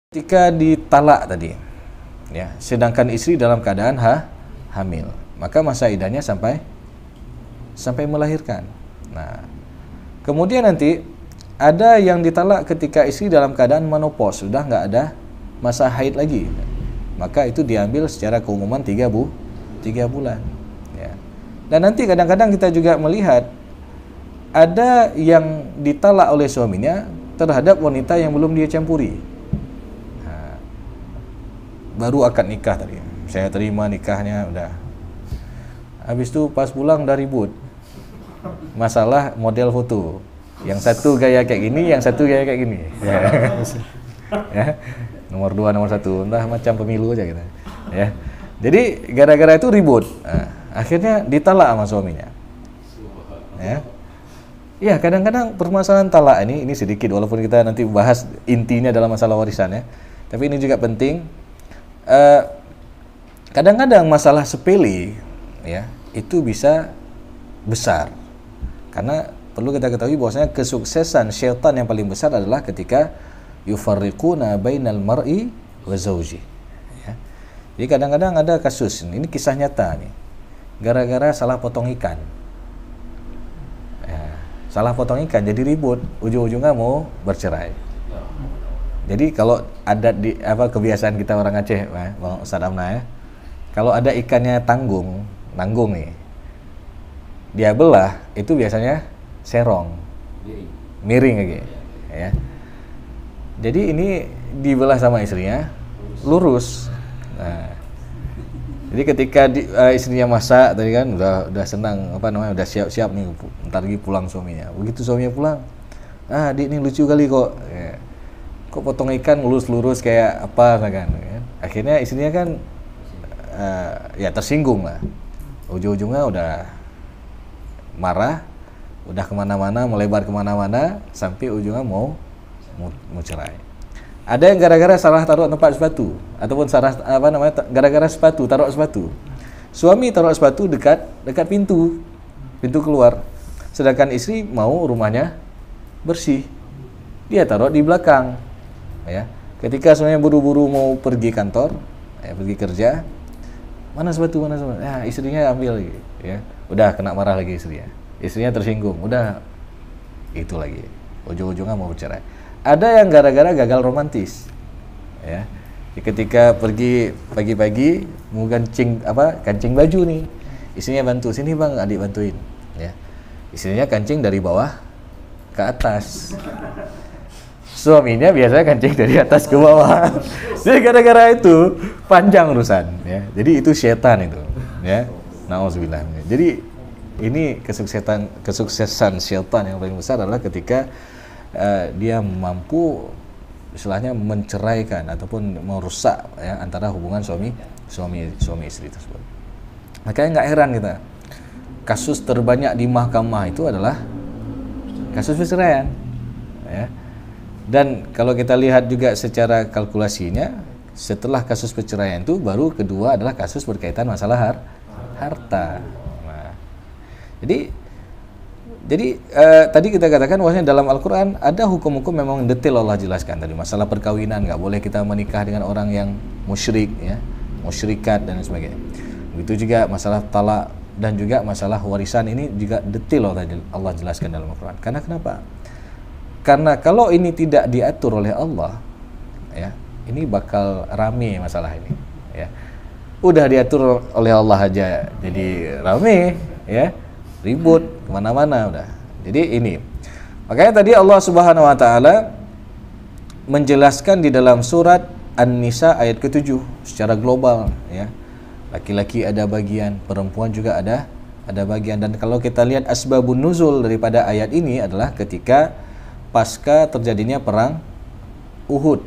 Ketika ditalak tadi, ya, sedangkan istri dalam keadaan hamil, maka masa iddahnya sampai melahirkan. Nah, kemudian nanti ada yang ditalak ketika istri dalam keadaan menopause, sudah nggak ada masa haid lagi, maka itu diambil secara keumuman 3 bulan. Ya. Dan nanti kadang-kadang kita juga melihat ada yang ditalak oleh suaminya terhadap wanita yang belum dia campuri. Baru akad nikah tadi, saya terima nikahnya, udah. Habis itu pas pulang udah ribut masalah model foto, yang satu gaya kayak gini, yang satu gaya kayak gini. Ya. Nomor 2, nomor 1, entah macam pemilu aja gitu. Ya. Jadi gara-gara itu ribut, nah, akhirnya ditalak sama suaminya. Ya. Ya, kadang-kadang permasalahan talak ini sedikit, walaupun kita nanti bahas intinya dalam masalah warisan ya. Tapi ini juga penting. Kadang-kadang masalah sepele ya itu bisa besar, karena perlu kita ketahui bahwasanya kesuksesan syaitan yang paling besar adalah ketika yufarriquna bainal mar'i wa zawji ya. Jadi kadang-kadang ada kasus, ini kisah nyata nih, gara-gara salah potong ikan ya, salah potong ikan jadi ribut, ujung-ujungnya mau bercerai. Jadi kalau ada di kebiasaan kita orang Aceh, Bang Ustaz Amna ya, kalau ada ikannya nanggung nih, dia belah itu biasanya serong, miring lagi, ya. Jadi ini dibelah sama istrinya, lurus. Nah, jadi ketika istrinya masak tadi kan udah senang, udah siap-siap nih, ntar lagi pulang suaminya. Begitu suaminya pulang, ini lucu kali kok. Ya. Kok potong ikan lurus-lurus kayak apa kan? Akhirnya istrinya kan ya tersinggung lah. Ujung-ujungnya udah marah, udah kemana-mana, melebar kemana-mana, sampai ujungnya mau cerai. Ada yang gara-gara salah taruh tempat sepatu, ataupun salah gara-gara sepatu, taruh sepatu. Suami taruh sepatu dekat pintu keluar, sedangkan istri mau rumahnya bersih, dia taruh di belakang. Ya, ketika suaminya buru-buru mau pergi kantor, pergi kerja, mana sepatu, ya istrinya ambil, ya, udah kena marah lagi istrinya tersinggung, udah itu lagi, ujung-ujungnya mau bercerai. Ada yang gara-gara gagal romantis, ya, ketika pergi pagi-pagi mau kancing baju nih, istrinya bantu, sini bang, adik bantuin, ya, istrinya kancing dari bawah ke atas. Suaminya biasanya kancing dari atas ke bawah. Jadi gara-gara itu panjang urusan ya. Jadi itu setan itu ya. Nauzubillah. Jadi ini kesuksesan setan yang paling besar adalah ketika dia mampu istilahnya menceraikan ataupun merusak ya antara hubungan suami istri tersebut. Makanya nggak heran kita, kasus terbanyak di mahkamah itu adalah kasus perceraian ya. Dan kalau kita lihat juga secara kalkulasinya, setelah kasus perceraian itu baru kedua adalah kasus berkaitan masalah harta. Nah, jadi tadi kita katakan bahwasanya dalam Al-Quran ada hukum-hukum memang detail Allah jelaskan tadi. Masalah perkawinan, nggak boleh kita menikah dengan orang yang musyrik, ya, musyrikat dan sebagainya. Begitu juga masalah talak dan juga masalah warisan, ini juga detail Allah jelaskan dalam Al-Quran. Karena kenapa? Karena kalau ini tidak diatur oleh Allah, ya, ini bakal rame masalah ini. Ya. Udah diatur oleh Allah aja, jadi rame, ya, ribut kemana-mana udah. Jadi ini, makanya tadi Allah Subhanahu Wa Taala menjelaskan di dalam surat An-Nisa ayat ke-7 secara global, ya. Laki-laki ada bagian, perempuan juga ada bagian. Dan kalau kita lihat asbabun nuzul daripada ayat ini adalah ketika pasca terjadinya perang Uhud,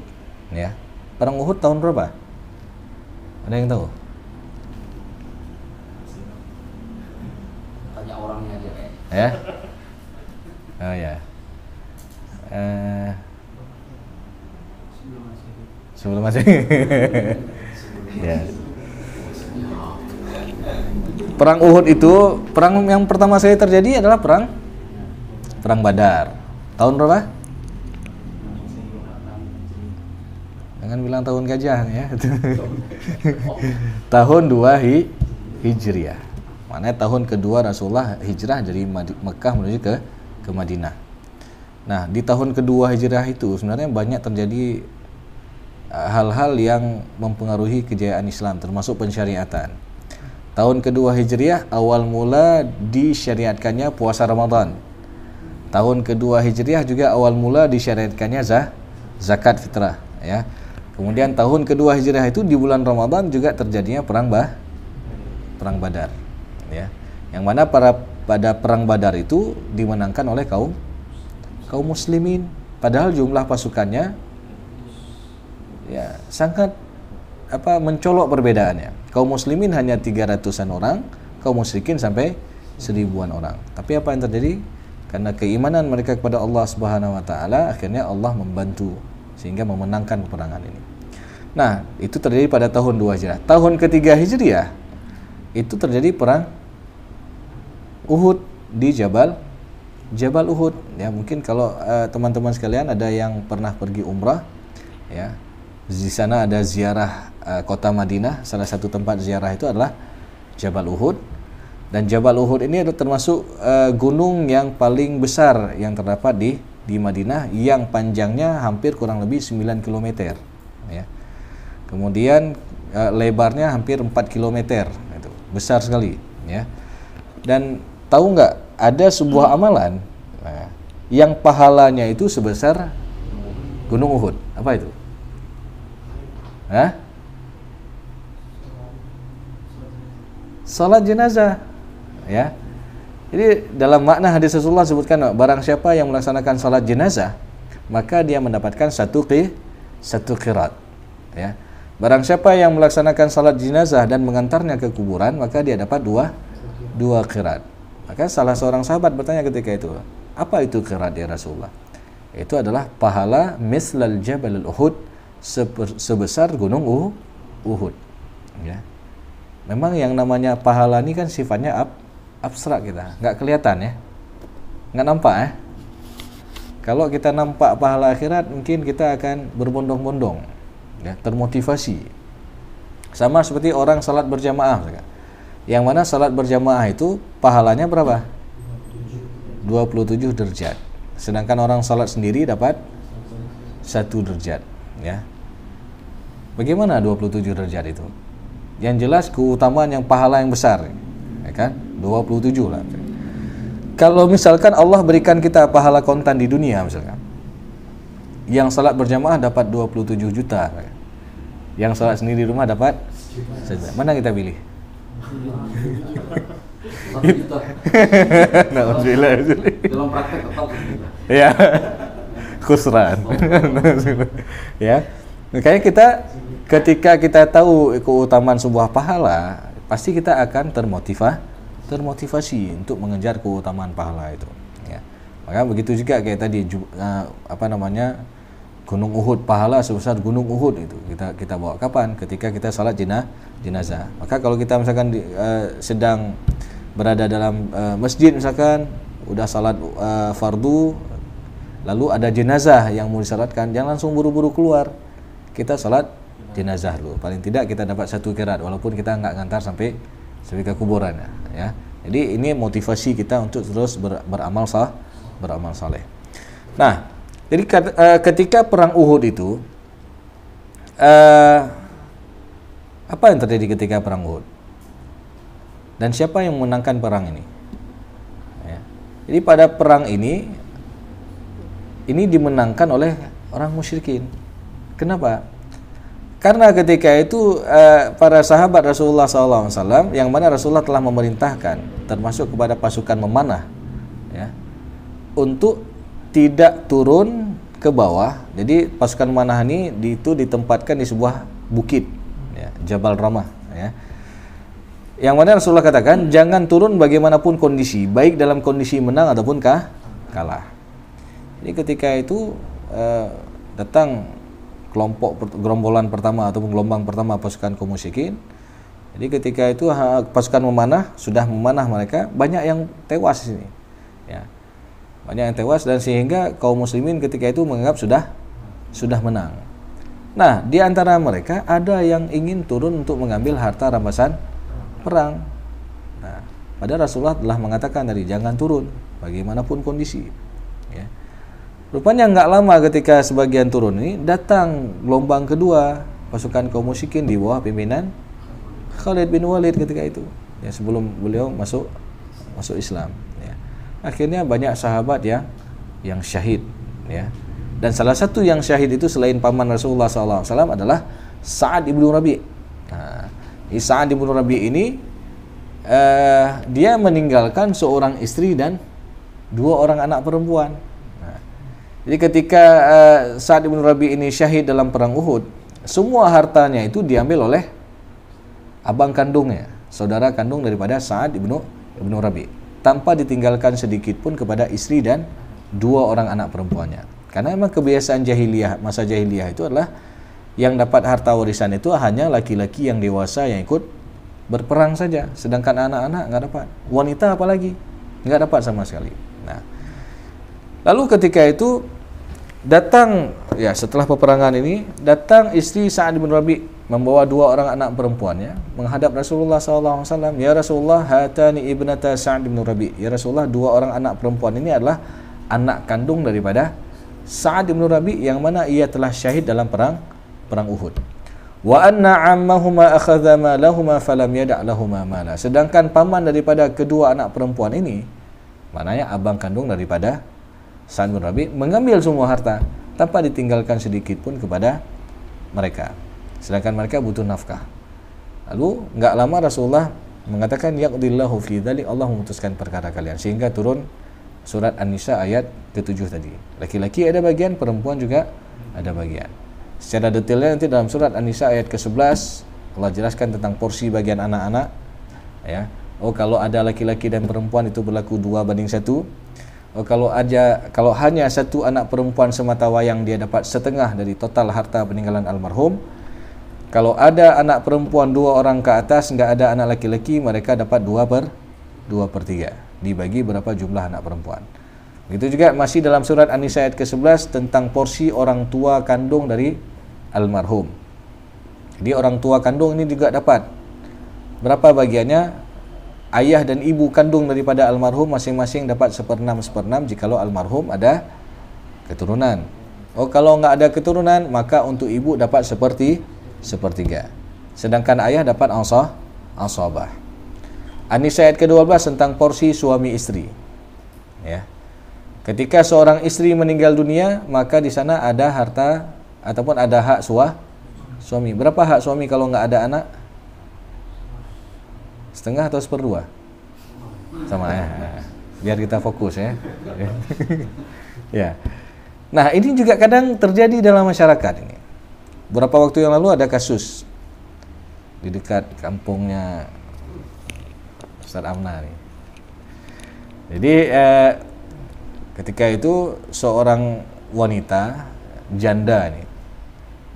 ya. Perang Uhud tahun berapa? Ada yang tahu? Tanya orangnya aja. Ya. Oh ya. Sebelum masih. Ya. Perang Uhud itu perang yang pertama sekali terjadi adalah perang Badar. Tahun berapa? Jangan bilang tahun gajah ya. Tahun 2 Hijriah. Maknanya tahun kedua Rasulullah hijrah dari Mekah menuju ke Madinah. Nah, di tahun kedua hijrah itu sebenarnya banyak terjadi hal-hal yang mempengaruhi kejayaan Islam, termasuk pensyariatan. Tahun kedua hijriah awal mula disyariatkannya puasa Ramadan. Tahun kedua hijriah juga awal mula disyariatkannya zakat fitrah, ya. Kemudian tahun kedua hijriah itu di bulan Ramadan juga terjadinya perang Badar, ya. Yang mana pada perang Badar itu dimenangkan oleh kaum muslimin, padahal jumlah pasukannya ya sangat mencolok perbedaannya. Kaum muslimin hanya 300-an orang, kaum musyrikin sampai 1000-an orang. Tapi apa yang terjadi? Karena keimanan mereka kepada Allah Subhanahu wa taala, akhirnya Allah membantu sehingga memenangkan peperangan ini. Nah, itu terjadi pada tahun 2 Hijriah. Tahun ketiga Hijriah itu terjadi perang Uhud di Jabal Uhud. Ya, mungkin kalau teman-teman sekalian ada yang pernah pergi umrah, ya. Di sana ada ziarah kota Madinah. Salah satu tempat ziarah itu adalah Jabal Uhud. Dan Jabal Uhud ini adalah termasuk gunung yang paling besar yang terdapat di Madinah, yang panjangnya hampir kurang lebih 9 km, ya. Kemudian lebarnya hampir 4 km. Itu besar sekali, ya. Dan tahu nggak, ada sebuah amalan yang pahalanya itu sebesar Gunung Uhud. Apa itu? Salat jenazah, ya. Jadi dalam makna hadis Rasulullah sebutkan, barang siapa yang melaksanakan salat jenazah, maka dia mendapatkan satu qirat, ya. Barang siapa yang melaksanakan salat jenazah dan mengantarnya ke kuburan, maka dia dapat dua qirat. Maka salah seorang sahabat bertanya ketika itu, apa itu qirat ya Rasulullah? Itu adalah pahala mislal jabal Uhud, sebesar gunung Uhud, ya. Memang yang namanya pahala ini kan sifatnya abstrak, kita nggak kelihatan, ya, nggak nampak, ya. Kalau kita nampak pahala akhirat, mungkin kita akan berbondong-bondong, ya, termotivasi. Sama seperti orang salat berjamaah, yang mana salat berjamaah itu pahalanya berapa? 27 derajat. Sedangkan orang salat sendiri dapat 1 derajat, ya. Bagaimana 27 derajat itu? Yang jelas keutamaan yang pahala yang besar, ya kan? 27 lah. Kalau misalkan Allah berikan kita pahala kontan di dunia, misalkan yang salat berjamaah dapat 27 juta, yang salat sendiri di rumah dapat 1 juta. Mana kita pilih? 1 juta. Alhamdulillah. Dalam praktek tetap 1 juta. Ya. Khusran. Ya. Makanya kita ketika kita tahu keutamaan sebuah pahala, pasti kita akan termotivasi untuk mengejar keutamaan pahala itu, ya. Maka begitu juga kayak tadi Gunung Uhud, pahala sebesar Gunung Uhud itu kita bawa kapan? Ketika kita salat jenazah. Maka kalau kita misalkan sedang berada dalam masjid, misalkan udah salat fardu, lalu ada jenazah yang mau disalatkan, jangan langsung buru-buru keluar. Kita salat jenazah dulu. Paling tidak kita dapat 1 qirat, walaupun kita nggak ngantar sampai ke kuburan, ya. Jadi ini motivasi kita untuk terus beramal saleh. Nah, jadi ketika perang Uhud itu apa yang terjadi ketika perang Uhud? Dan siapa yang memenangkan perang ini? Ya. Jadi pada perang ini dimenangkan oleh orang musyrikin. Kenapa? Karena ketika itu para sahabat Rasulullah SAW, yang mana Rasulullah telah memerintahkan, termasuk kepada pasukan memanah, ya, untuk tidak turun ke bawah. Jadi pasukan memanah ini itu ditempatkan di sebuah bukit, ya, Jabal Ramah, ya. Yang mana Rasulullah katakan, jangan turun bagaimanapun kondisi, baik dalam kondisi menang ataupun kalah. Jadi ketika itu datang gerombolan pertama ataupun gelombang pertama pasukan kaum musyrikin. Jadi ketika itu pasukan memanah, sudah memanah mereka, banyak yang tewas di sini, ya. Banyak yang tewas, dan sehingga kaum muslimin ketika itu menganggap sudah menang. Nah, di antara mereka ada yang ingin turun untuk mengambil harta rampasan perang. Nah, padahal Rasulullah telah mengatakan tadi jangan turun bagaimanapun kondisi. Ya. Rupanya nggak lama ketika sebagian turun ini datang gelombang kedua pasukan kaum musyrikin di bawah pimpinan Khalid bin Walid ketika itu. Ya, sebelum beliau masuk Islam. Ya. Akhirnya banyak sahabat yang syahid. Ya. Dan salah satu yang syahid itu selain paman Rasulullah SAW adalah Sa'ad ibnu Rabi'. Nah, Sa'ad ibnu Rabi' ini dia meninggalkan seorang istri dan 2 orang anak perempuan. Nah, jadi ketika Sa'ad ibnu Rabi' ini syahid dalam perang Uhud, semua hartanya itu diambil oleh abang kandungnya, saudara kandung daripada Sa'ad ibnu Rabi', tanpa ditinggalkan sedikit pun kepada istri dan 2 orang anak perempuannya. Karena memang kebiasaan masa jahiliyah itu adalah yang dapat harta warisan itu hanya laki-laki yang dewasa yang ikut berperang saja, sedangkan anak-anak nggak dapat, wanita apalagi nggak dapat sama sekali. Nah, lalu ketika itu datang, ya setelah peperangan ini datang istri Sa'ad bin Rabi' membawa 2 orang anak perempuannya menghadap Rasulullah SAW. Ya Rasulullah, hatani ibnata Sa'ad bin Rabi'. Ya Rasulullah, 2 orang anak perempuan ini adalah anak kandung daripada Sa'ad bin Rabi' yang mana ia telah syahid dalam perang Uhud. Wa anna ammahuma akhadha malahuma falam yada' lahuma mala. Sedangkan paman daripada kedua anak perempuan ini, maknanya abang kandung daripada Sa'ad bin Rabi', mengambil semua harta tanpa ditinggalkan sedikit pun kepada mereka. Sedangkan mereka butuh nafkah. Lalu enggak lama Rasulullah mengatakan yaqdillahu fi dzalik, Allah memutuskan perkara kalian, sehingga turun surat An-Nisa ayat ke-7 tadi. Laki-laki ada bagian, perempuan juga ada bagian. Secara detailnya nanti dalam surat An-Nisa ayat ke-11 Allah jelaskan tentang porsi bagian anak-anak. Ya. Oh, kalau ada laki-laki dan perempuan itu berlaku 2:1. Oh, kalau hanya satu anak perempuan semata wayang dia dapat setengah dari total harta peninggalan almarhum. Kalau ada anak perempuan 2 orang ke atas, nggak ada anak laki-laki, mereka dapat 2/3. Dibagi berapa jumlah anak perempuan. Begitu juga masih dalam surat An-Nisa ayat ke-11 tentang porsi orang tua kandung dari almarhum. Jadi orang tua kandung ini juga dapat berapa bagiannya? Ayah dan ibu kandung daripada almarhum masing-masing dapat 1/6 jikalau almarhum ada keturunan. Oh, kalau nggak ada keturunan, maka untuk ibu dapat 1/3. Sedangkan ayah dapat asabah. An-Nisa ayat ke-12 tentang porsi suami istri. Ya. Ketika seorang istri meninggal dunia, maka di sana ada harta ataupun ada hak suami. Berapa hak suami kalau nggak ada anak? Setengah atau 1/2? Sama ya. Biar kita fokus ya. Ya. Nah, ini juga kadang terjadi dalam masyarakat ini. Beberapa waktu yang lalu ada kasus di dekat kampungnya Ustaz Amna nih. Jadi ketika itu seorang wanita janda nih,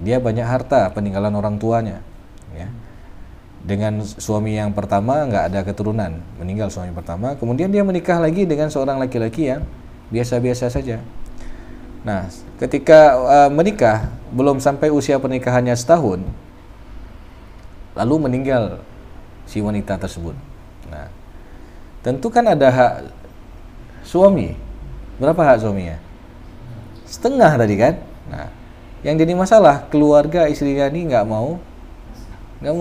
dia banyak harta peninggalan orang tuanya, ya. Dengan suami yang pertama nggak ada keturunan, meninggal suami pertama, kemudian dia menikah lagi dengan seorang laki-laki yang biasa-biasa saja. Nah, ketika menikah belum sampai usia pernikahannya setahun, lalu meninggal si wanita tersebut. Nah, tentu kan ada hak suami. Berapa hak suaminya? Setengah tadi kan? Nah, yang jadi masalah keluarga istrinya ini nggak mau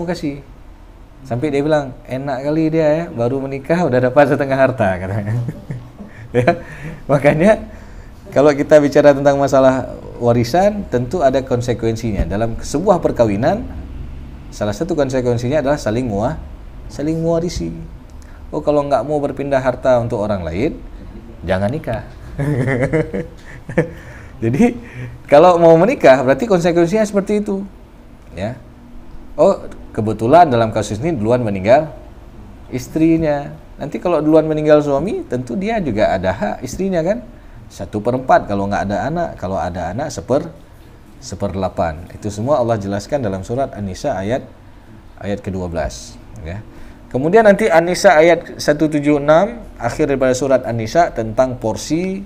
kasih. Sampai dia bilang, enak kali dia ya, baru menikah udah dapat setengah harta katanya. Ya, makanya kalau kita bicara tentang masalah warisan, tentu ada konsekuensinya. Dalam sebuah perkawinan, salah satu konsekuensinya adalah saling mewarisi. Oh, kalau nggak mau berpindah harta untuk orang lain, jangan nikah. Jadi kalau mau menikah berarti konsekuensinya seperti itu, ya. Oh, kebetulan dalam kasus ini duluan meninggal istrinya. Nanti kalau duluan meninggal suami, tentu dia juga ada hak istrinya kan. 1/4 kalau nggak ada anak, kalau ada anak 1/8. Itu semua Allah jelaskan dalam surat An-Nisa ayat ke-12, ya. Kemudian nanti An-Nisa ayat 176 akhir daripada surat An-Nisa tentang porsi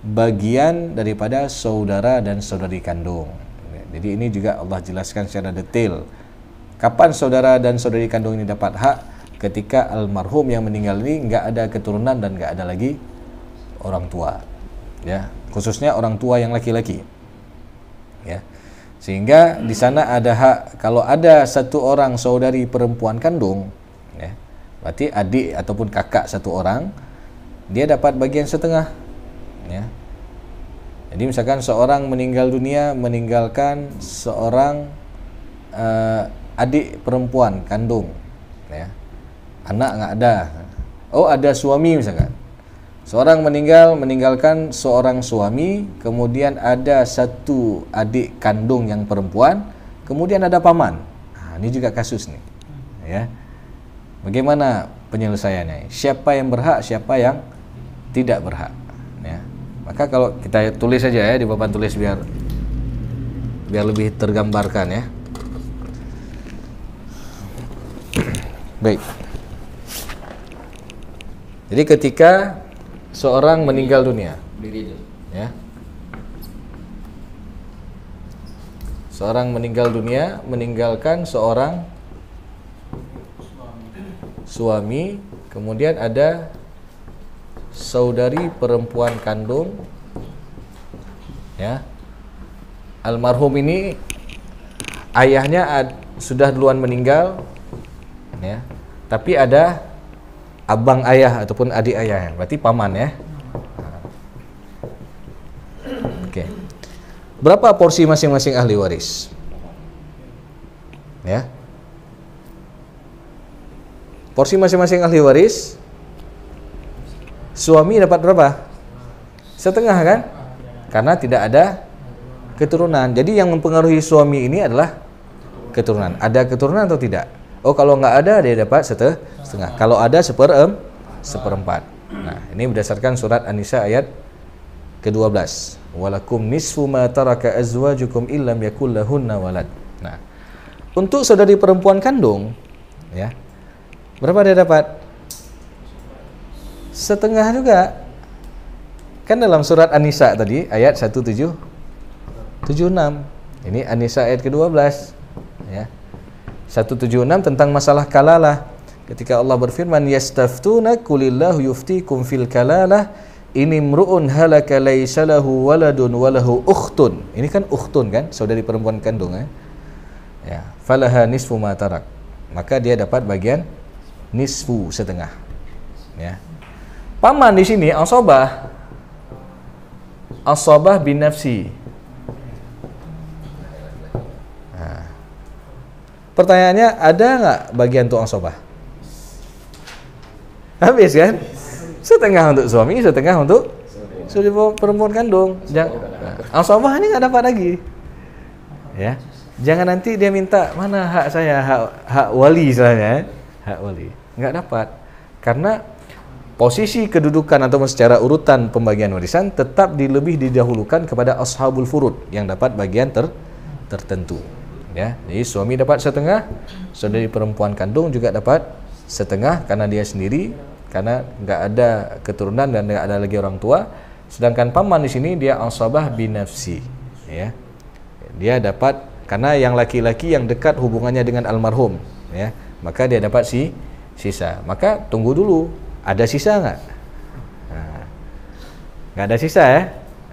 bagian daripada saudara dan saudari kandung. Jadi ini juga Allah jelaskan secara detail. Kapan saudara dan saudari kandung ini dapat hak? Ketika almarhum yang meninggal ini nggak ada keturunan dan nggak ada lagi orang tua, ya, khususnya orang tua yang laki-laki, ya. Sehingga di sana ada hak, kalau ada satu orang saudari perempuan kandung, ya, berarti adik ataupun kakak satu orang, dia dapat bagian setengah, ya. Jadi misalkan seorang meninggal dunia meninggalkan seorang adik perempuan kandung, ya, anak nggak ada, oh ada suami misalkan. Seorang meninggalkan seorang suami, kemudian ada satu adik kandung yang perempuan, kemudian ada paman. Nah, ini juga kasus nih, ya. Bagaimana penyelesaiannya? Siapa yang berhak, siapa yang tidak berhak, ya. Maka kalau kita tulis saja ya di papan tulis biar lebih tergambarkan, ya. Baik. Jadi ketika seorang meninggal dunia, ya, seorang meninggal dunia meninggalkan seorang suami, kemudian ada saudari perempuan kandung, ya. Almarhum ini ayahnya sudah duluan meninggal, ya, tapi ada abang ayah ataupun adik ayah, berarti paman, ya. Oke. Berapa porsi masing-masing ahli waris? Ya. Porsi masing-masing ahli waris, suami dapat berapa? Setengah kan? Karena tidak ada keturunan. Jadi yang mempengaruhi suami ini adalah keturunan. Ada keturunan atau tidak? Oh, kalau nggak ada dia dapat setengah. Kalau ada seperempat. Nah, ini berdasarkan surat An-Nisa ayat ke-12. Walakum nisfu ma taraka azwajukum illam yakul lahunna walad. Nah, untuk saudari perempuan kandung, ya, berapa dia dapat? Setengah juga. Kan dalam surat An-Nisa tadi ayat 1776. Ini An-Nisa ayat ke-12, ya. 176 tentang masalah kalalah. Ketika Allah berfirman, yastaftuna qulillahu yuftikum fil kalalah ini mru'un halaka laisa lahu waladun walahu ukhtun. Ini kan ukhtun kan, saudari perempuan kandung, ya. Ya, falaha nisfu ma tarak. Maka dia dapat bagian nisfu, setengah. Ya. Paman di sini asabah bin nafsi. Pertanyaannya, ada nggak bagian untuk asabah? Habis kan? Setengah untuk suami, setengah untuk saudari perempuan kandung. Asabah ini nggak dapat lagi, ya. Jangan nanti dia minta mana hak saya, hak wali misalnya, hak wali nggak dapat, karena posisi kedudukan atau secara urutan pembagian warisan tetap lebih didahulukan kepada ashabul furud yang dapat bagian tertentu. Ya, jadi suami dapat setengah, saudari perempuan kandung juga dapat setengah karena dia sendiri, karena nggak ada keturunan dan nggak ada lagi orang tua. Sedangkan paman di sini dia asabah binafsi, ya. Dia dapat karena yang laki-laki yang dekat hubungannya dengan almarhum, ya, maka dia dapat sisa. Maka tunggu dulu, ada sisa nggak? Nah, nggak ada sisa,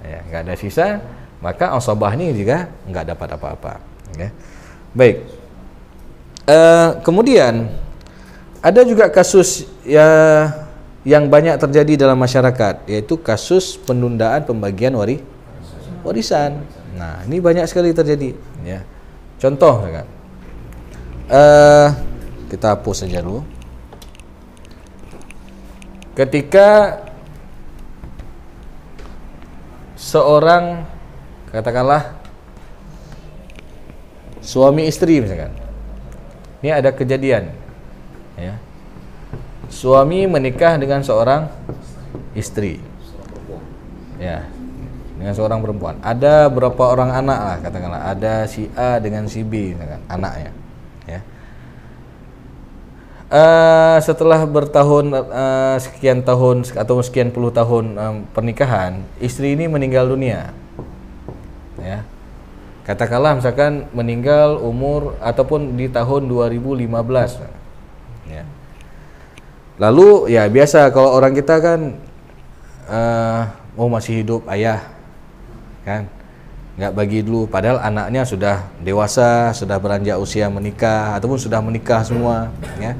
ya, nggak ada sisa, maka asabah ini juga nggak dapat apa-apa. Ya. Baik. Kemudian ada juga kasus yang banyak terjadi dalam masyarakat, yaitu kasus penundaan pembagian warisan. Nah, ini banyak sekali terjadi, ya. Contoh, kan? Kita hapus saja dulu. Ketika seorang, katakanlah suami istri misalkan, ini ada kejadian, ya. Suami menikah dengan seorang istri, ya, dengan seorang perempuan. Ada berapa orang anak lah, katakanlah ada si A dengan si B misalkan, anaknya, ya. Setelah bertahun sekian tahun atau sekian puluh tahun pernikahan, istri ini meninggal dunia, ya. Katakanlah misalkan meninggal umur ataupun di tahun 2015. Ya. Lalu ya biasa kalau orang kita kan masih hidup ayah kan, nggak bagi dulu, padahal anaknya sudah dewasa, sudah beranjak usia menikah ataupun sudah menikah semua. Ya.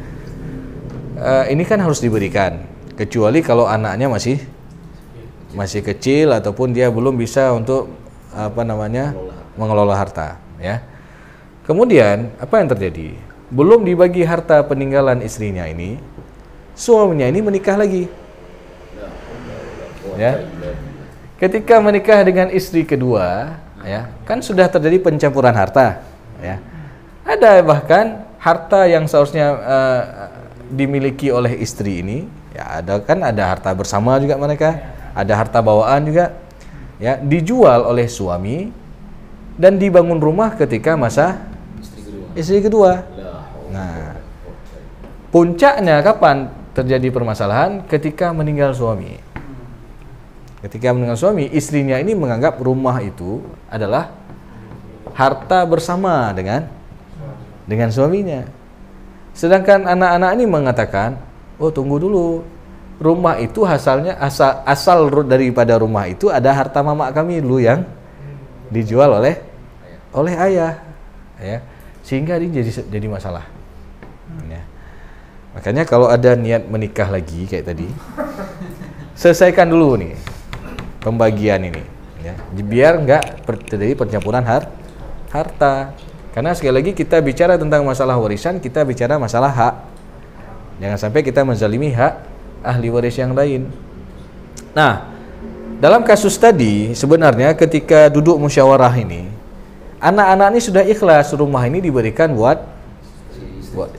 Ini kan harus diberikan, kecuali kalau anaknya masih kecil ataupun dia belum bisa untuk mengelola harta, ya. Kemudian apa yang terjadi? Belum dibagi harta peninggalan istrinya ini, suaminya ini menikah lagi. Ya. Ketika menikah dengan istri kedua, ya, kan sudah terjadi pencampuran harta, ya. Ada bahkan harta yang seharusnya dimiliki oleh istri ini, ya ada harta bersama juga mereka, ada harta bawaan juga, ya, dijual oleh suami dan dibangun rumah ketika masa istri kedua. Nah, puncaknya kapan terjadi permasalahan? Ketika meninggal suami. Ketika meninggal suami, istrinya ini menganggap rumah itu adalah harta bersama dengan suaminya. Sedangkan anak-anak ini mengatakan, oh tunggu dulu, rumah itu asal daripada rumah itu ada harta mama kami dulu yang dijual oleh ayah, ya, sehingga ini jadi masalah. Ya. Makanya kalau ada niat menikah lagi kayak tadi, selesaikan dulu nih pembagian ini, ya, biar nggak terjadi pencampuran harta. Karena sekali lagi kita bicara tentang masalah warisan, kita bicara masalah hak. Jangan sampai kita menzalimi hak ahli waris yang lain. Nah, dalam kasus tadi sebenarnya ketika duduk musyawarah ini, anak-anak ini sudah ikhlas rumah ini diberikan buat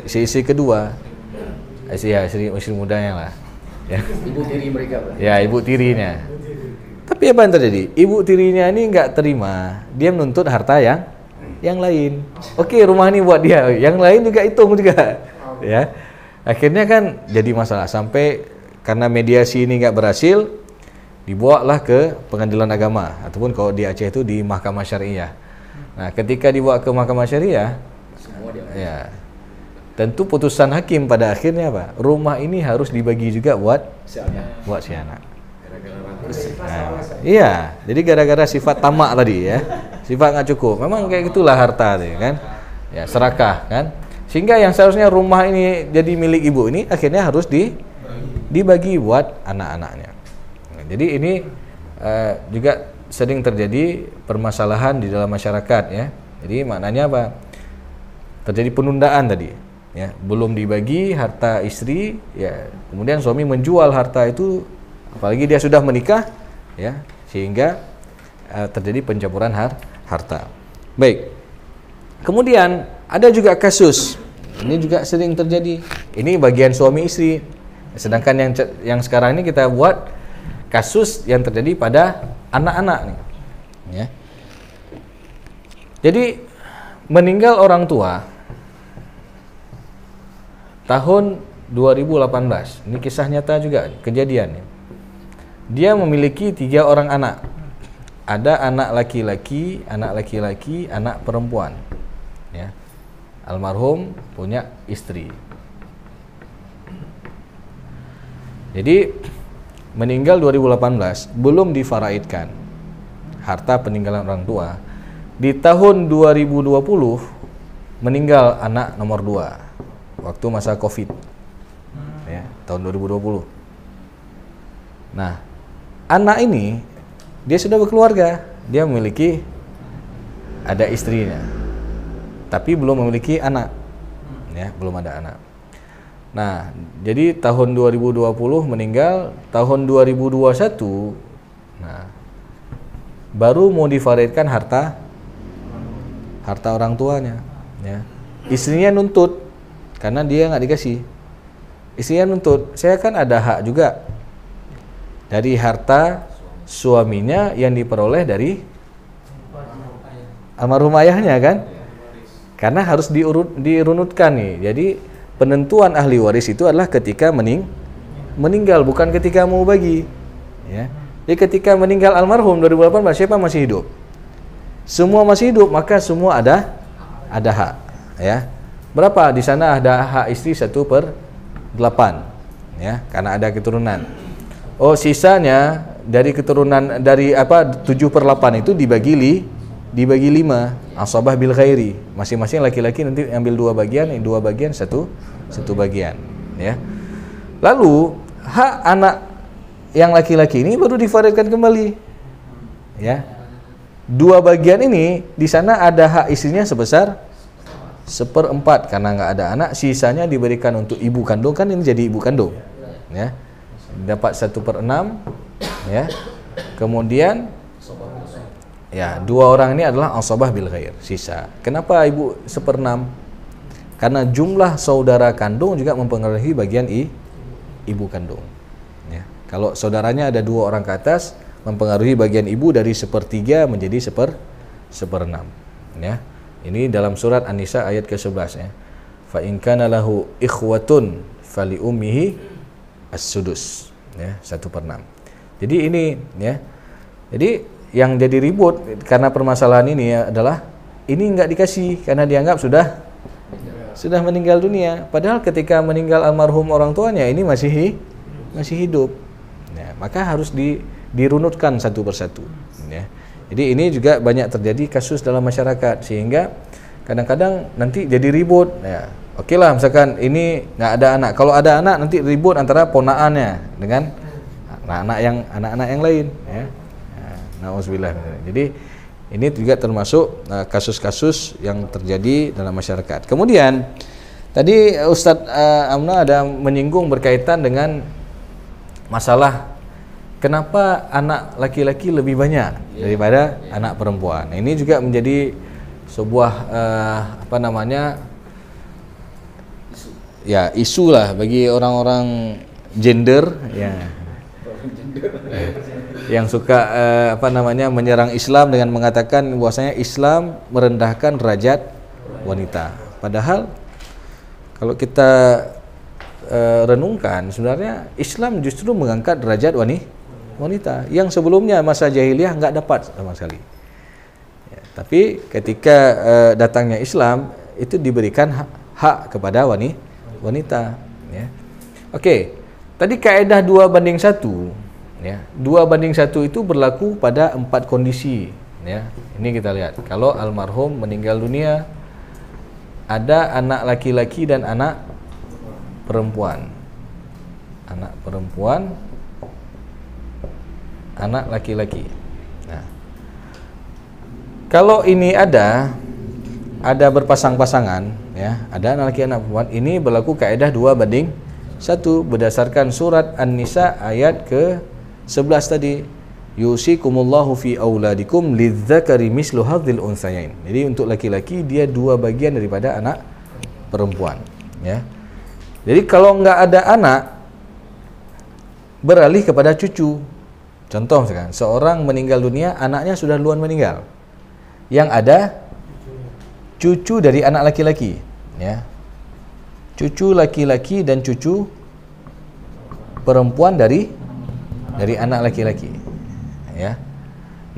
si istri kedua, istri mudanya lah, ya. Ibu tiri mereka, Pak. Ya, ibu tirinya. Tapi apa yang terjadi? Ibu tirinya ini nggak terima, dia menuntut harta yang lain. Oke, rumah ini buat dia, yang lain juga hitung juga, ya. Akhirnya kan jadi masalah sampai karena mediasi ini nggak berhasil, dibawalah ke pengadilan agama ataupun kalau di Aceh itu di Mahkamah Syariah. Nah, ketika dibawa ke Mahkamah Syariah, ya, tentu putusan hakim pada akhirnya apa? Rumah ini harus dibagi juga buat si anak. Nah, iya, jadi gara-gara sifat tamak tadi, ya, sifat nggak cukup. Memang kayak gitulah harta tadi, kan? Ya, serakah, kan? Sehingga yang seharusnya rumah ini jadi milik ibu ini akhirnya harus dibagi buat anak-anaknya. Nah, jadi ini juga sering terjadi permasalahan di dalam masyarakat, ya. Jadi maknanya apa? Terjadi penundaan tadi, ya. Belum dibagi harta istri, ya. Kemudian suami menjual harta itu, apalagi dia sudah menikah, ya, sehingga terjadi pencampuran harta. Baik. Kemudian ada juga kasus, ini juga sering terjadi. Ini bagian suami istri. Sedangkan yang sekarang ini kita buat kasus yang terjadi pada anak-anak nih, ya. Jadi meninggal orang tua tahun 2018. Ini kisah nyata juga kejadiannya. Dia memiliki 3 orang anak. Ada anak laki-laki, anak perempuan. Ya. Almarhum punya istri. Jadi meninggal 2018, belum difaraidkan harta peninggalan orang tua. Di tahun 2020 meninggal anak nomor 2 waktu masa Covid. Ya, tahun 2020. Nah, anak ini dia sudah berkeluarga, dia memiliki ada istrinya, tapi belum memiliki anak, ya, belum ada anak. Nah, jadi tahun 2020 meninggal, tahun 2021, nah, baru mau difaridkan harta orang tuanya, ya. Istrinya nuntut, karena dia nggak dikasih. Istrinya nuntut, saya kan ada hak juga dari harta suaminya yang diperoleh dari almarhum ayahnya, kan? Karena harus dirunutkan nih. Jadi penentuan ahli waris itu adalah ketika meninggal, bukan ketika mau bagi, ya. Jadi ketika meninggal almarhum 2018, siapa masih hidup? semua masih hidup, maka semua ada hak, ya. Berapa di sana ada hak istri 1/8, ya, karena ada keturunan. Oh, sisanya dari keturunan dari 7/8 itu dibagi 5, asabah bil khairi. Masing-masing laki-laki nanti ambil 2 bagian, 2 bagian, satu bagian, ya. Lalu hak anak yang laki-laki ini baru difaridkan kembali, ya. 2 bagian ini di sana ada hak istrinya sebesar 1/4 karena nggak ada anak, sisanya diberikan untuk ibu kandung, kan ini jadi ibu kandung, ya. Dapat 1/6, ya. Kemudian ya 2 orang ini adalah asabah bil ghair, sisa. Kenapa ibu 1/6? Karena jumlah saudara kandung juga mempengaruhi bagian ibu kandung, ya. Kalau saudaranya ada 2 orang ke atas, mempengaruhi bagian ibu dari 1/3 menjadi 1/6, ya. Ini dalam surat An-Nisa ayat ke-11, ya. Fa in kana lahu ikhwatun fali ummihi as-sudus, ya, 1/6. Jadi ini, ya. Jadi yang jadi ribut karena permasalahan ini adalah ini nggak dikasih karena dianggap sudah meninggal dunia. Padahal ketika meninggal almarhum orang tuanya ini masih hidup, ya, maka harus dirunutkan satu persatu, ya. Jadi ini juga banyak terjadi kasus dalam masyarakat sehingga kadang-kadang nanti jadi ribut, ya. Oke lah, misalkan ini nggak ada anak. Kalau ada anak nanti ribut antara ponakannya dengan anak-anak yang lain, ya. Nauzubillah. Jadi ini juga termasuk kasus-kasus yang terjadi dalam masyarakat. Kemudian tadi Ustadz Amna ada menyinggung berkaitan dengan masalah kenapa anak laki-laki lebih banyak daripada anak perempuan. Nah, ini juga menjadi sebuah isu lah bagi orang-orang gender, ya. Yang suka menyerang Islam dengan mengatakan bahwasanya Islam merendahkan derajat wanita. Padahal kalau kita renungkan, sebenarnya Islam justru mengangkat derajat wanita yang sebelumnya masa jahiliyah nggak dapat sama sekali, ya. Tapi ketika datangnya Islam itu diberikan hak kepada wanita, ya. Oke, tadi kaidah 2:1, ya. 2:1 itu berlaku pada 4 kondisi, ya. Ini kita lihat. Kalau almarhum meninggal dunia, ada anak laki-laki dan anak perempuan. Anak perempuan, anak laki-laki. Nah, kalau ini ada berpasang-pasangan, ya, ada anak laki anak perempuan, ini berlaku kaidah 2:1 berdasarkan surat An-Nisa ayat ke-11 tadi. Yusikumullahu fi auladikum lidzakari mislu hadzil untsayain. Jadi untuk laki-laki dia 2 bagian daripada anak perempuan, ya. Jadi kalau nggak ada anak, beralih kepada cucu. Contoh misalkan seorang meninggal dunia, anaknya sudah duluan meninggal. Yang ada cucu dari anak laki-laki, ya. Cucu laki-laki dan cucu perempuan dari anak laki-laki, ya.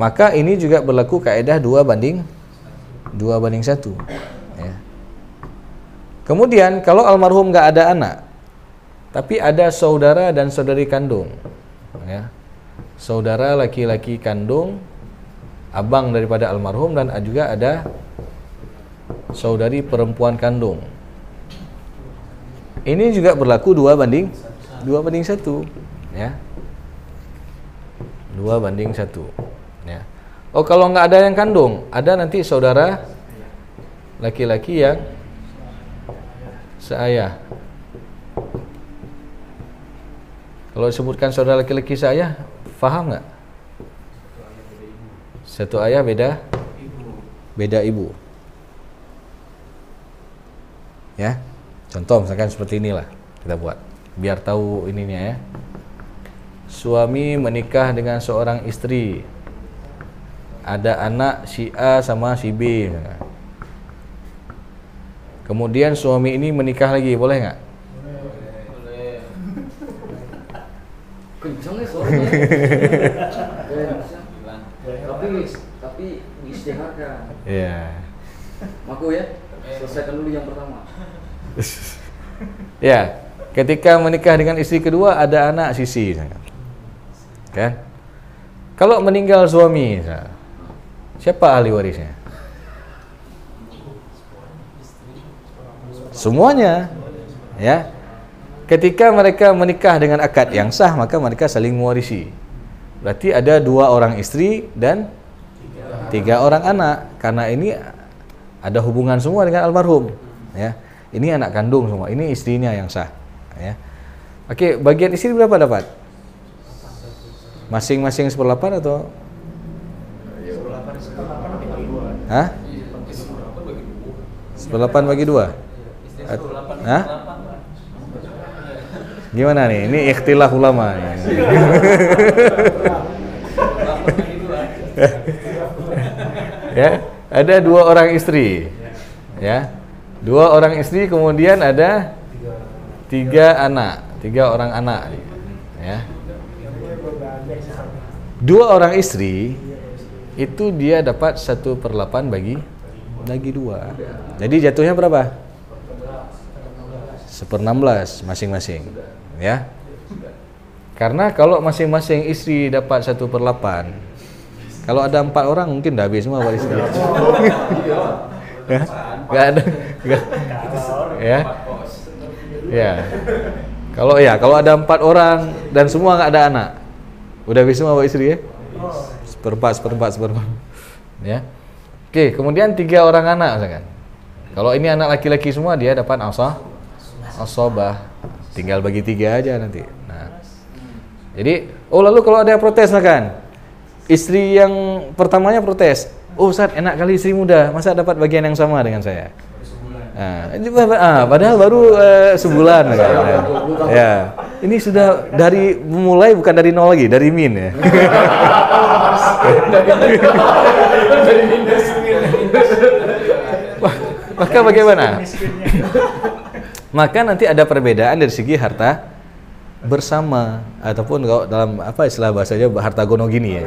Maka ini juga berlaku kaidah 2:1, ya. Kemudian kalau almarhum nggak ada anak, tapi ada saudara dan saudari kandung, ya. Saudara laki-laki kandung, abang daripada almarhum, dan juga ada saudari perempuan kandung. Ini juga berlaku 2:1, ya. 2:1, ya. Oh, kalau nggak ada yang kandung, ada nanti saudara laki-laki yang seayah. Kalau disebutkan saudara laki-laki seayah, paham nggak? Satu ayah beda ibu, ya. Contoh misalkan seperti inilah kita buat biar tahu ininya, ya. Suami menikah dengan seorang istri, ada anak si A sama si B. Kemudian suami ini menikah lagi, boleh nggak? Boleh. Kenceng nih suaranya. Tapi bisa istiharkan. Iya. Maku ya, selesaikan dulu yang pertama. Ya, ketika menikah dengan istri kedua ada anak sisi, kan? Kalau meninggal suami, siapa ahli warisnya? Semuanya, ya. Ketika mereka menikah dengan akad yang sah, maka mereka saling mewarisi. Berarti ada 2 orang istri dan 3 orang anak, karena ini ada hubungan semua dengan almarhum, ya. Ini anak kandung semua, ini istrinya yang sah, ya. Oke, bagian istri berapa dapat? Masing-masing 1/8 atau? 1/8 Hah? 1/8 bagi 2? Hah? Gimana nih? Ini ikhtilaf ulama nih. Ya, ada 2 orang istri, ya, 2 orang istri, kemudian ada 3 anak, 3 orang anak, ya. 2 orang istri itu dia dapat 1/8 bagi 2. Jadi jatuhnya berapa? 1/16 masing-masing, ya. Karena kalau masing-masing istri dapat 1/8, kalau ada 4 orang mungkin udah habis semua warisnya. Gak ada, gak, ya. Ya. Kalau ada 4 orang dan semua nggak ada anak, udah habis semua istri, ya. 1/4, ya. Oke, kemudian 3 orang anak, misalkan. Kalau ini anak laki-laki semua, dia dapat asobah, tinggal bagi 3 aja nanti. Nah, jadi, lalu kalau ada yang protes, misalkan istri yang pertamanya protes, Ustaz, enak kali istri muda, masa dapat bagian yang sama dengan saya? Nah, padahal baru sebulan, kan? Ya, ini sudah dari mulai, bukan dari 0 lagi, dari min, ya. Maka bagaimana? Maka nanti ada perbedaan dari segi harta bersama, ataupun kalau dalam apa istilah bahasanya harta gonogini, ya.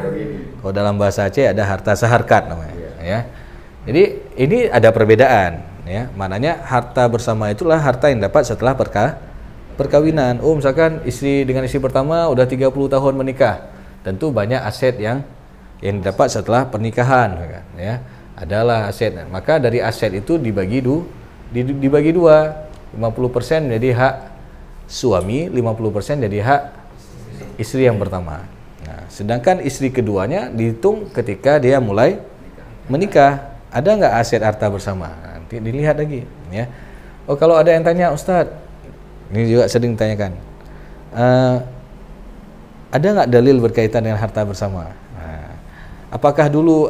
Kalau dalam bahasa Aceh ada harta seharkat namanya, ya. Jadi ini ada perbedaan, ya. Maknanya harta bersama itulah harta yang dapat setelah perkawinan. Misalkan istri dengan istri pertama udah 30 tahun menikah, tentu banyak aset yang didapat setelah pernikahan, ya. Adalah aset. Maka dari aset itu dibagi 2. 50% menjadi hak suami, 50% jadi hak istri yang pertama. Nah, sedangkan istri keduanya dihitung ketika dia mulai menikah. Ada nggak aset harta bersama? Nanti dilihat lagi, ya. Kalau ada yang tanya, Ustadz, ini juga sering ditanyakan, ada nggak dalil berkaitan dengan harta bersama? Nah, apakah dulu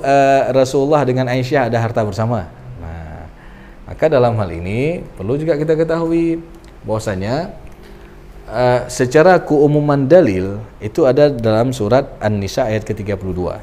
Rasulullah dengan Aisyah ada harta bersama? Maka dalam hal ini perlu juga kita ketahui bahwasanya secara keumuman dalil itu ada dalam surat An-Nisa ayat ke-32.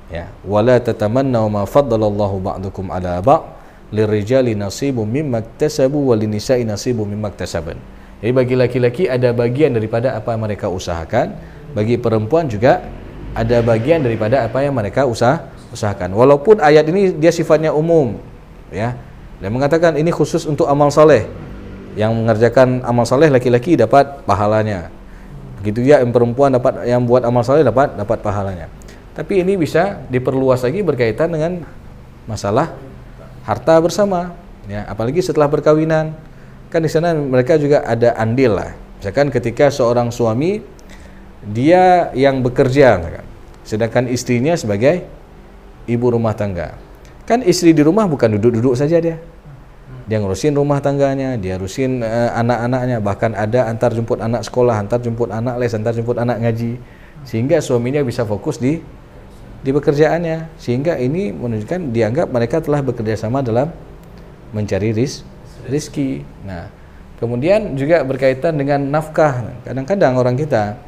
Ya, wala tatamannaw ma faddalallahu ba'dukum 'ala ba'd lirijali nasibum mimma iktasabu walinisa'i nasibum mimma iktasaban. Jadi bagi laki-laki ada bagian daripada apa yang mereka usahakan, bagi perempuan juga ada bagian daripada apa yang mereka usahakan. Walaupun ayat ini dia sifatnya umum, ya. Dan mengatakan ini khusus untuk amal soleh. Yang mengerjakan amal soleh laki-laki dapat pahalanya. Begitu ya yang perempuan dapat, yang buat amal soleh dapat pahalanya. Tapi ini bisa diperluas lagi berkaitan dengan masalah harta bersama, ya. Apalagi setelah perkawinan, kan di sana mereka juga ada andil lah. Misalkan ketika seorang suami dia yang bekerja, sedangkan istrinya sebagai ibu rumah tangga. Kan istri di rumah bukan duduk-duduk saja dia. Dia ngurusin rumah tangganya, dia ngurusin anak-anaknya, bahkan ada antar jemput anak sekolah, antar jemput anak les, antar jemput anak ngaji. Sehingga suaminya bisa fokus di pekerjaannya. Sehingga ini menunjukkan dianggap mereka telah bekerja sama dalam mencari rizki. Nah, kemudian juga berkaitan dengan nafkah. Kadang-kadang orang kita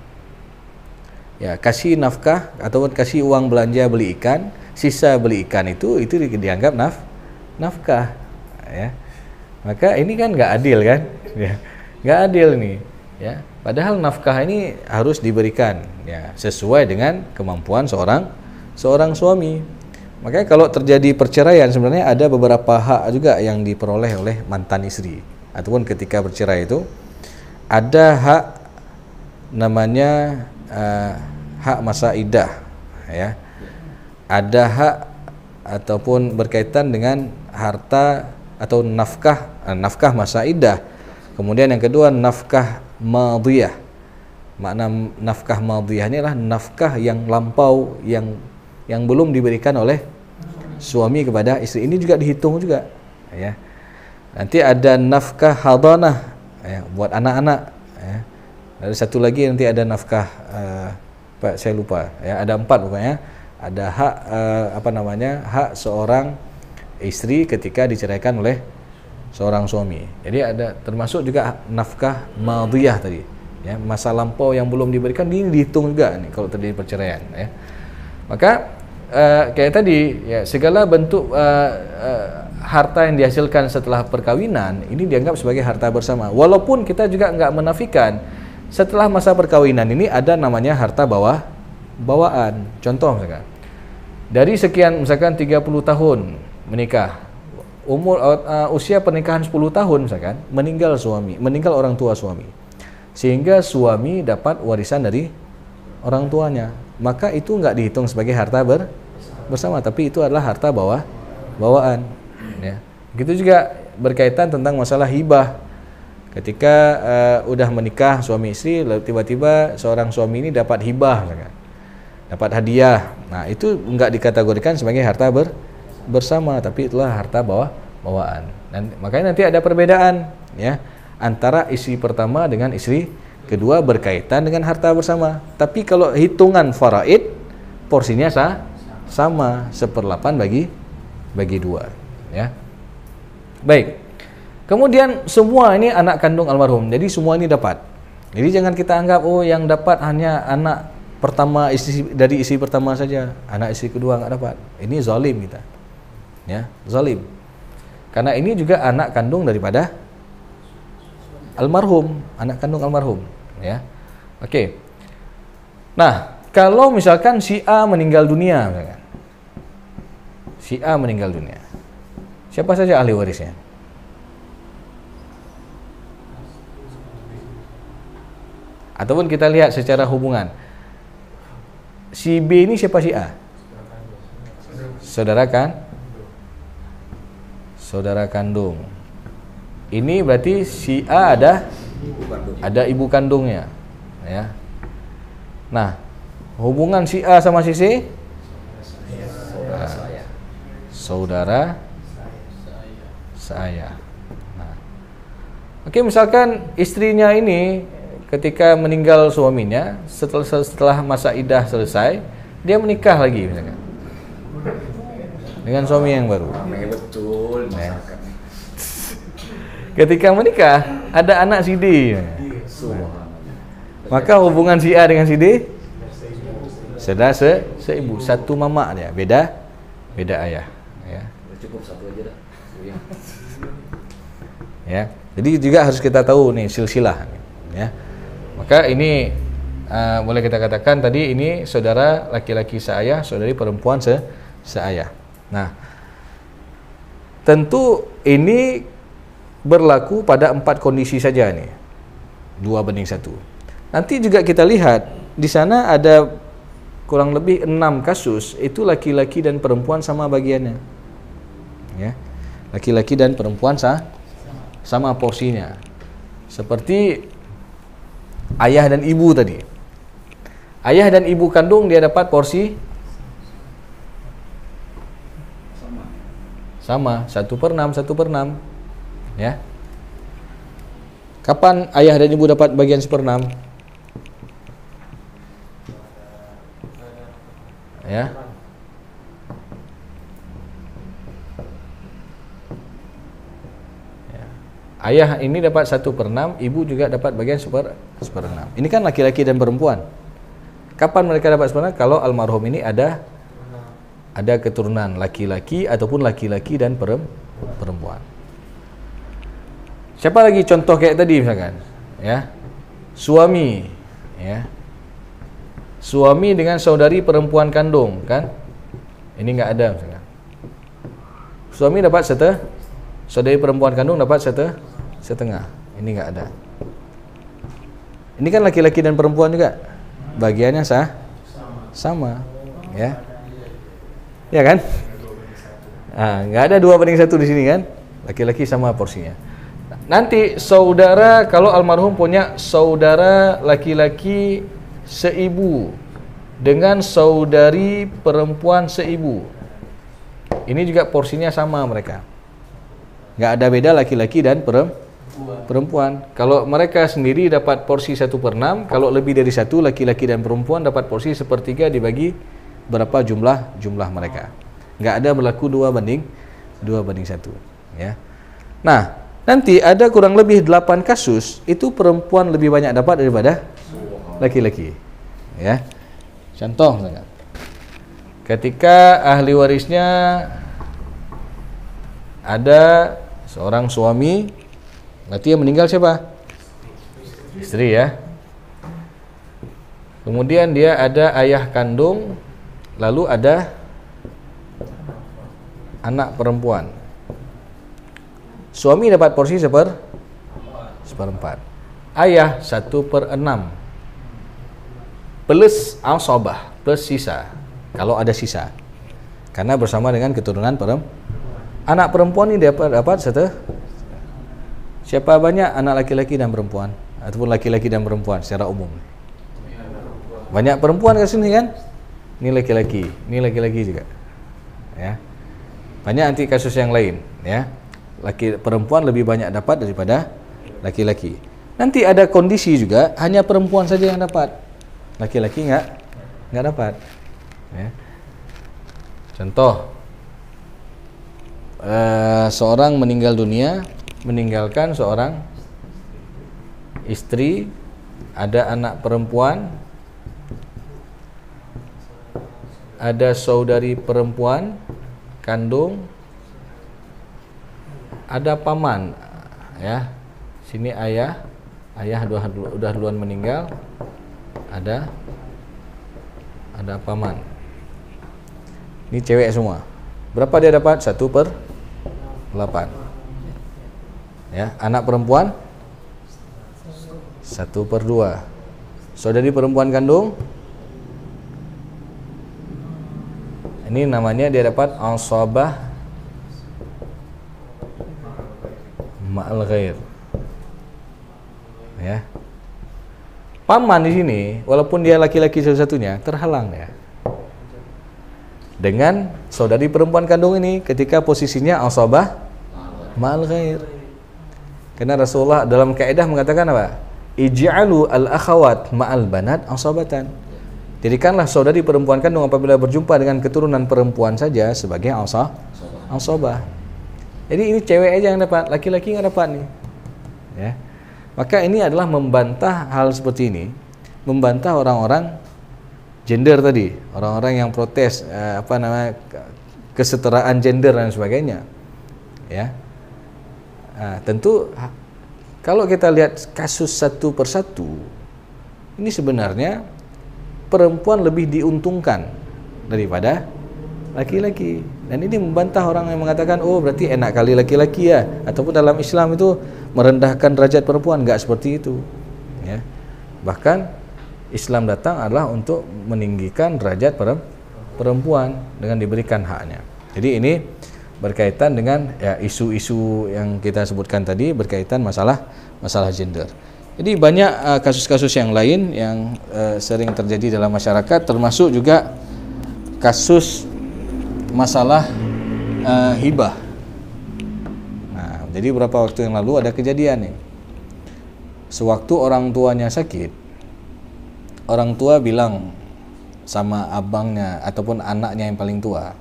ya kasih nafkah ataupun kasih uang belanja beli ikan, sisa beli ikan itu dianggap nafkah, ya. Maka ini kan nggak adil, kan, ya. Nggak adil nih, ya. Padahal nafkah ini harus diberikan, ya, sesuai dengan kemampuan seorang suami. Makanya kalau terjadi perceraian sebenarnya ada beberapa hak juga yang diperoleh oleh mantan istri ataupun ketika bercerai itu ada hak namanya hak masa iddah ya. Ada hak ataupun berkaitan dengan harta atau nafkah masa iddah. Kemudian yang kedua nafkah madhiyah. Makna nafkah madhiyah ini adalah nafkah yang lampau yang belum diberikan oleh suami kepada istri. Ini juga dihitung juga ya. Nanti ada nafkah hadanah ya, buat anak-anak ya. Ada satu lagi nanti ada nafkah saya lupa ya, ada 4 pokoknya. Ada hak hak seorang istri ketika diceraikan oleh seorang suami. Jadi ada termasuk juga nafkah madhiyah tadi ya, masa lampau yang belum diberikan ini dihitung juga nih kalau terjadi perceraian ya. Maka kayak tadi ya, segala bentuk harta yang dihasilkan setelah perkawinan ini dianggap sebagai harta bersama. Walaupun kita juga enggak menafikan setelah masa perkawinan ini ada namanya harta bawaan. Contoh misalkan dari sekian misalkan 30 tahun menikah, usia pernikahan 10 tahun misalkan meninggal orang tua suami. Sehingga suami dapat warisan dari orang tuanya. Maka itu enggak dihitung sebagai harta bersama, tapi itu adalah harta bawaan ya. Begitu juga berkaitan tentang masalah hibah. Ketika udah menikah suami istri, lalu tiba-tiba seorang suami ini dapat hibah misalkan, dapat hadiah. Nah, itu enggak dikategorikan sebagai harta bersama, tapi itulah harta bawaan. Dan makanya nanti ada perbedaan ya antara istri pertama dengan istri kedua berkaitan dengan harta bersama. Tapi kalau hitungan faraid porsinya sama 1/8 bagi 2 ya. Baik. Kemudian semua ini anak kandung almarhum. Jadi semua ini dapat. Jadi jangan kita anggap yang dapat hanya anak pertama dari istri pertama saja, anak istri kedua enggak dapat. Ini zalim kita. Ya, zalim. Karena ini juga anak kandung daripada almarhum, anak kandung almarhum ya. Oke. Nah, kalau misalkan si A meninggal dunia misalkan. Si A meninggal dunia. Siapa saja ahli warisnya? Ataupun kita lihat secara hubungan. Si B ini siapa si A? Saudara kan? Saudara kandung. Ini berarti si A ada ibu kandungnya ya. Nah, hubungan si A sama si C? Saudara saya. Nah. Oke, misalkan istrinya ini ketika meninggal suaminya, setelah masa iddah selesai, dia menikah lagi misalkan dengan suami yang baru. Betul. Nah. Ketika menikah ada anak si D. Maka hubungan si A dengan si D sudah seibu, satu mama dia, beda ayah ya. Cukup satu aja dah. Ya. Jadi juga harus kita tahu nih silsilah ya. Maka ini boleh kita katakan tadi ini saudara laki-laki seayah, saudari perempuan seayah. Nah, tentu ini berlaku pada 4 kondisi saja nih. 2:1. Nanti juga kita lihat di sana ada kurang lebih 6 kasus itu laki-laki dan perempuan sama bagiannya. Ya. Laki-laki dan perempuan sama porsinya. Seperti ayah dan ibu tadi. Ayah dan ibu kandung dia dapat porsi sama 1/6 ya. Kapan ayah dan ibu dapat bagian 1/6? Ya. Ayah ini dapat 1/6, ibu juga dapat bagian 1/6. Ini kan laki-laki dan perempuan. Kapan mereka dapat 1/6? Kalau almarhum ini ada keturunan laki-laki ataupun laki-laki dan perempuan. Siapa lagi contoh kayak tadi misalkan? Ya. Suami, ya. Suami dengan saudari perempuan kandung, kan? Ini enggak ada misalkan. Suami dapat saudari perempuan kandung dapat setengah. Ini nggak ada. Ini kan laki-laki dan perempuan juga. Bagiannya sama. Ya. Ya kan? Nggak ada 2/1 di sini kan? Laki-laki sama porsinya. Nanti saudara, kalau almarhum punya saudara laki-laki seibu dengan saudari perempuan seibu, ini juga porsinya sama mereka. Nggak ada beda laki-laki dan perempuan. Kalau mereka sendiri dapat porsi 1/6, kalau lebih dari satu laki-laki dan perempuan dapat porsi 1/3 dibagi berapa jumlah mereka. Nggak ada berlaku 2/1 ya. Nah, nanti ada kurang lebih 8 kasus itu perempuan lebih banyak dapat daripada laki-laki ya. Contoh misalkan, ketika ahli warisnya ada seorang suami, berarti yang meninggal siapa? Istri ya. Kemudian dia ada ayah kandung, lalu ada anak perempuan. Suami dapat porsi 1/4. Ayah 1/6. Plus asabah, plus sisa. Kalau ada sisa. Karena bersama dengan keturunan anak perempuan ini dapat siapa banyak anak laki-laki dan perempuan ataupun laki-laki dan perempuan secara umum. Banyak perempuan ke sini kan? Ini laki-laki juga. Ya. Banyak nanti kasus yang lain, ya. Perempuan lebih banyak dapat daripada laki-laki. Nanti ada kondisi juga hanya perempuan saja yang dapat. Laki-laki enggak dapat. Ya. Contoh, seorang meninggal dunia, meninggalkan seorang istri, ada anak perempuan, ada saudari perempuan kandung, ada paman, ya. Sini ayah udah duluan meninggal, ada paman. Ini cewek semua. Berapa dia dapat? 1/8. Ya, anak perempuan 1/2. Saudari perempuan kandung, ini namanya dia dapat asabah ma'al ghair. Ya. Paman di sini walaupun dia laki-laki satu-satunya terhalang ya. Dengan saudari perempuan kandung ini ketika posisinya asabah ma'al ghair. Karena Rasulullah dalam kaidah mengatakan apa? Ij'alu al-akhawat ma'al banat asabatan. Jadikanlah saudari perempuan kandung apabila berjumpa dengan keturunan perempuan saja sebagai asabah. Jadi ini cewek aja yang dapat, laki-laki nggak dapat nih. Ya. Maka ini adalah membantah hal seperti ini, membantah orang-orang gender tadi, orang-orang yang protes kesetaraan gender dan sebagainya. Ya. Tentu kalau kita lihat kasus satu persatu, ini sebenarnya perempuan lebih diuntungkan daripada laki-laki. Dan ini membantah orang yang mengatakan, oh berarti enak kali laki-laki ya, ataupun dalam Islam itu merendahkan derajat perempuan. Enggak seperti itu ya. Bahkan Islam datang adalah untuk meninggikan derajat perempuan dengan diberikan haknya. Jadi ini berkaitan dengan ya, isu-isu yang kita sebutkan tadi, berkaitan masalah gender. Jadi banyak kasus-kasus yang lain yang sering terjadi dalam masyarakat, termasuk juga kasus masalah hibah. Nah, jadi beberapa waktu yang lalu ada kejadian nih. Sewaktu orang tuanya sakit, orang tua bilang sama abangnya ataupun anaknya yang paling tua,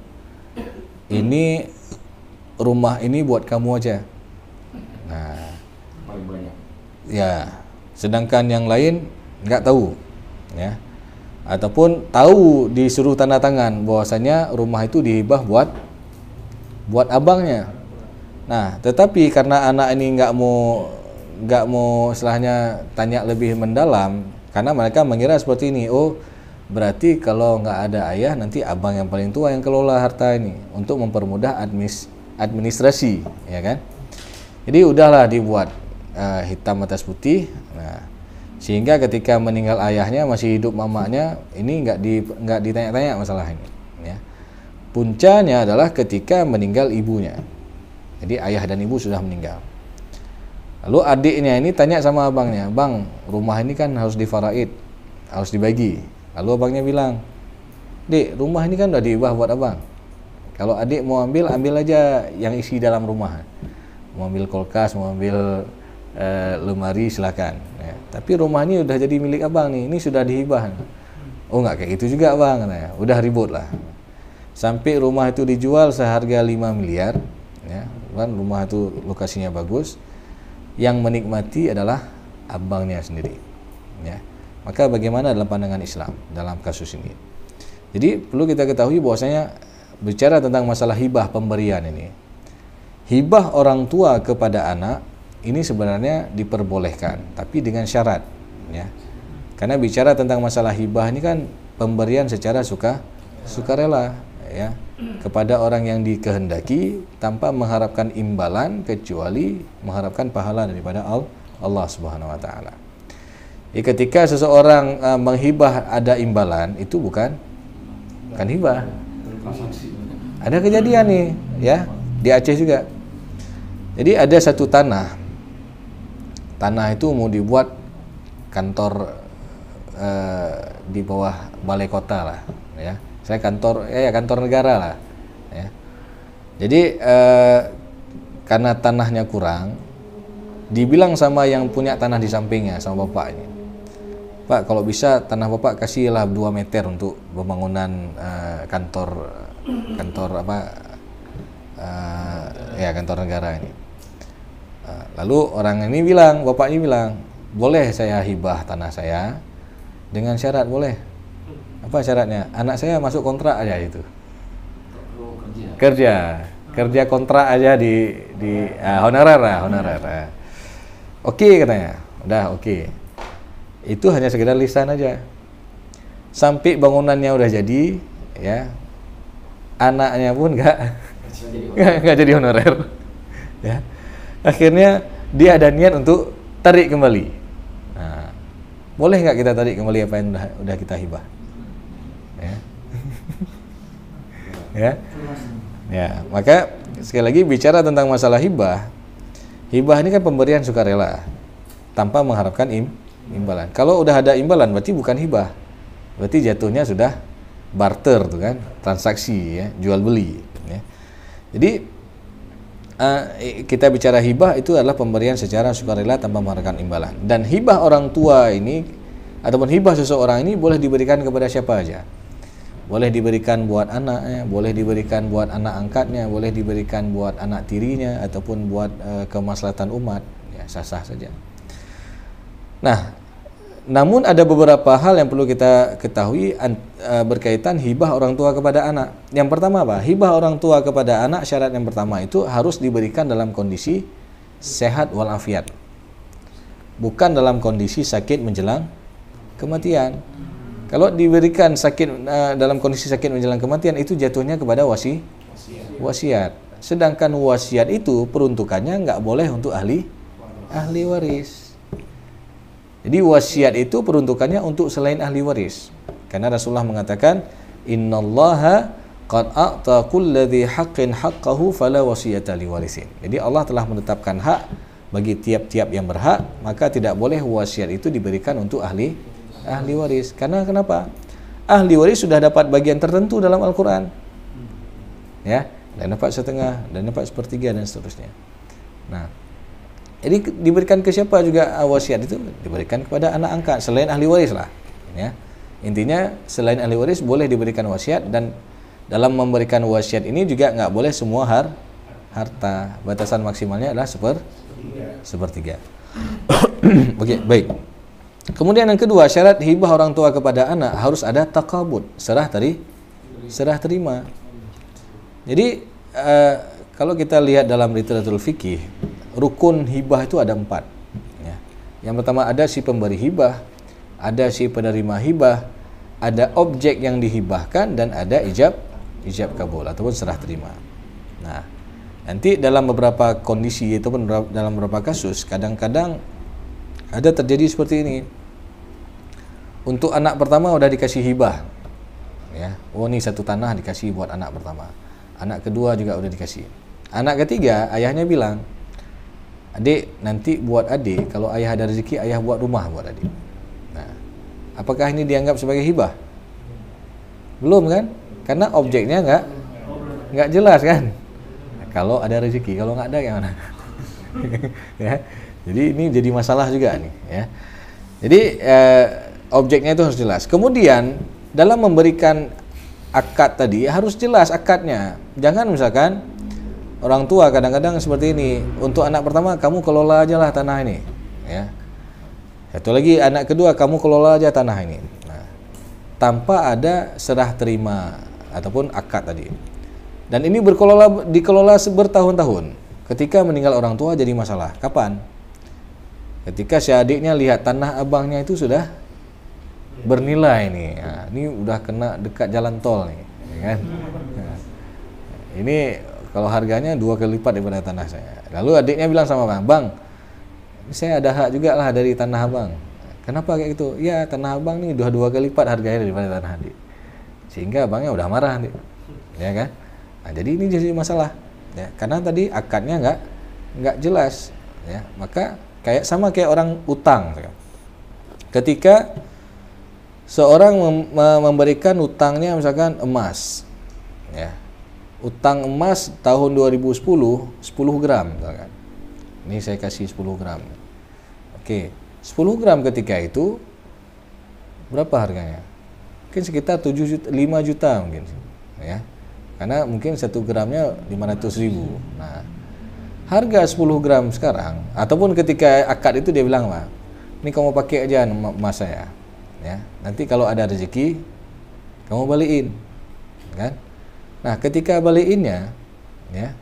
ini rumah ini buat kamu aja. Nah, paling banyak. Ya, sedangkan yang lain nggak tahu, ya, ataupun tahu disuruh tanda tangan bahwasanya rumah itu dihibah buat abangnya. Nah, tetapi karena anak ini nggak mau istilahnya tanya lebih mendalam, karena mereka mengira seperti ini, oh berarti kalau nggak ada ayah nanti abang yang paling tua yang kelola harta ini untuk mempermudah administrasi, ya kan? Jadi udahlah dibuat hitam atas putih. Nah, sehingga ketika meninggal ayahnya masih hidup mamanya, ini nggak ditanya-tanya masalah ini. Ya. Puncanya adalah ketika meninggal ibunya. Jadi ayah dan ibu sudah meninggal. Lalu adiknya ini tanya sama abangnya, "Bang, rumah ini kan harus difaraid, harus dibagi." Lalu abangnya bilang, "Dik, rumah ini kan udah dihibah buat abang. Kalau adik mau ambil aja yang isi dalam rumah. Mau ambil kulkas, mau ambil lemari, silakan. Ya. Tapi rumah ini udah jadi milik abang nih, ini sudah dihibah." "Oh, nggak kayak gitu juga bang," katanya. Udah ribut lah. Sampai rumah itu dijual seharga 5 miliar. Ya, kan rumah itu lokasinya bagus. Yang menikmati adalah abangnya sendiri. Ya. Maka bagaimana dalam pandangan Islam dalam kasus ini? Jadi perlu kita ketahui bahwasanya bicara tentang masalah hibah pemberian ini. Hibah orang tua kepada anak ini sebenarnya diperbolehkan, tapi dengan syarat, ya. Karena bicara tentang masalah hibah ini kan pemberian secara sukarela, ya, kepada orang yang dikehendaki tanpa mengharapkan imbalan kecuali mengharapkan pahala daripada Allah Subhanahu wa taala. Ketika seseorang menghibah ada imbalan, itu bukan hibah. Ada kejadian nih, ya, di Aceh juga. Jadi ada satu tanah itu mau dibuat kantor di bawah balai kota lah, ya. Saya kantor negara lah, ya. Jadi karena tanahnya kurang, dibilang sama yang punya tanah di sampingnya, sama bapaknya, "Pak, kalau bisa tanah bapak kasihlah 2 meter untuk pembangunan kantor kantor negara ini." Lalu orang ini bilang, bapaknya bilang, "Boleh saya hibah tanah saya dengan syarat, boleh." "Apa syaratnya?" "Anak saya masuk kontrak aja itu." Kerja kontrak aja di honorer. Oke, katanya. Udah oke. Itu hanya sekedar lisan aja. Sampai bangunannya udah jadi, ya. Anaknya pun nggak jadi honorer. Ya. Akhirnya dia ada niat untuk tarik kembali. Nah, boleh nggak kita tarik kembali apa yang udah kita hibah? Ya. Ya, maka sekali lagi bicara tentang masalah hibah ini kan pemberian sukarela tanpa mengharapkan imbalan. Kalau udah ada imbalan berarti bukan hibah, berarti jatuhnya sudah barter tuh kan, transaksi, ya, jual beli. Ya. Jadi kita bicara hibah itu adalah pemberian secara sukarela tanpa mengharapkan imbalan. Dan hibah orang tua ini ataupun hibah seseorang ini boleh diberikan kepada siapa aja. Boleh diberikan buat anaknya, boleh diberikan buat anak angkatnya, boleh diberikan buat anak tirinya ataupun buat kemaslahatan umat, ya, sah-sah saja. Nah, namun ada beberapa hal yang perlu kita ketahui berkaitan hibah orang tua kepada anak. Yang pertama apa? Hibah orang tua kepada anak, syarat yang pertama itu harus diberikan dalam kondisi sehat walafiat. Bukan dalam kondisi sakit menjelang kematian. Kalau diberikan sakit dalam kondisi sakit menjelang kematian, itu jatuhnya kepada wasiat. Sedangkan wasiat itu peruntukannya nggak boleh untuk ahli waris. Jadi wasiat itu peruntukannya untuk selain ahli waris. Karena Rasulullah mengatakan, "Innallaha qad a'ta kulladzi haqqin haqqahu fala wasiyata liwarisin." Jadi Allah telah menetapkan hak bagi tiap-tiap yang berhak, maka tidak boleh wasiat itu diberikan untuk ahli waris. Karena kenapa? Ahli waris sudah dapat bagian tertentu dalam Al-Qur'an. Ya, dan dapat setengah, dan dapat sepertiga dan seterusnya. Nah, jadi diberikan ke siapa juga wasiat itu? Diberikan kepada anak angkat selain ahli waris lah, ya. Intinya selain ahli waris boleh diberikan wasiat, dan dalam memberikan wasiat ini juga nggak boleh semua harta. Batasan maksimalnya adalah sepertiga. Oke, baik. Kemudian yang kedua, syarat hibah orang tua kepada anak harus ada takabud, serah terima. Jadi kalau kita lihat dalam literatur fikih, rukun hibah itu ada 4. Ya. Yang pertama ada si pemberi hibah, ada si penerima hibah, ada objek yang dihibahkan, dan ada ijab kabul ataupun serah terima. Nah, Nanti dalam beberapa kondisi ataupun dalam beberapa kasus kadang-kadang ada terjadi seperti ini. Untuk anak pertama udah dikasih hibah, ya. Oh, ini satu tanah dikasih buat anak pertama. Anak kedua juga udah dikasih. Anak ketiga ayahnya bilang, adik nanti buat adik, kalau ayah ada rezeki ayah buat rumah buat adik. Nah, apakah ini dianggap sebagai hibah? Belum kan? Karena objeknya nggak jelas kan. Kalau ada rezeki, kalau nggak ada gimana? Ya. Jadi ini jadi masalah juga nih, ya. Jadi objeknya itu harus jelas. Kemudian dalam memberikan akad tadi harus jelas akadnya. Jangan misalkan orang tua kadang-kadang seperti ini, untuk anak pertama kamu kelola aja lah tanah ini, ya. Satu lagi anak kedua kamu kelola aja tanah ini. Nah, tanpa ada serah terima ataupun akad tadi. Dan ini dikelola bertahun-tahun. Ketika meninggal orang tua jadi masalah. Kapan? Ketika si adiknya lihat tanah abangnya itu sudah bernilai nih. Nah, ini udah kena dekat jalan tol nih, ya kan? Nah, ini kalau harganya 2 kali lipat daripada tanah saya. Lalu adiknya bilang sama bang, saya ada hak juga lah dari tanah abang. Kenapa kayak gitu? Ya tanah abang nih 2 kali lipat harganya daripada tanah adik. Sehingga abangnya udah marah nih, ya kan? Nah, jadi ini jadi masalah, ya, karena tadi akadnya nggak jelas, ya. Maka sama kayak orang utang. Ketika seorang memberikan utangnya misalkan emas, ya, utang emas tahun 2010 10 gram misalkan. Ini saya kasih 10 gram. Oke, 10 gram ketika itu berapa harganya? Mungkin sekitar 5 juta mungkin, ya. Karena mungkin 1 gramnya 500.000. Nah, harga 10 gram sekarang, ataupun ketika akad itu dia bilang, "Pak, ini kamu pakai aja emas saya. Ya, nanti kalau ada rezeki kamu balikin." Kan? Nah, ketika balikinnya, ya,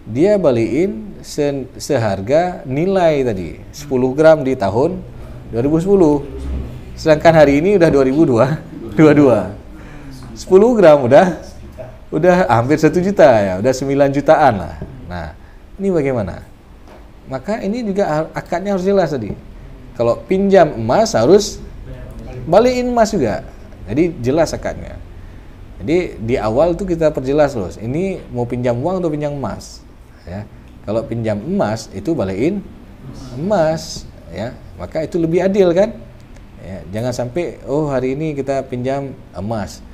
dia balikin seharga nilai tadi 10 gram di tahun 2010. Sedangkan hari ini udah 2022. 10 gram udah hampir 1 juta, ya, udah 9 jutaan lah. Nah, ini bagaimana? Maka ini juga akadnya harus jelas tadi. Kalau pinjam emas harus balikin emas juga. Jadi jelas akadnya. Jadi di awal tuh kita perjelas loh. Ini mau pinjam uang atau pinjam emas, ya. Kalau pinjam emas itu balikin emas, ya. Maka itu lebih adil kan? Ya, jangan sampai hari ini kita pinjam emas.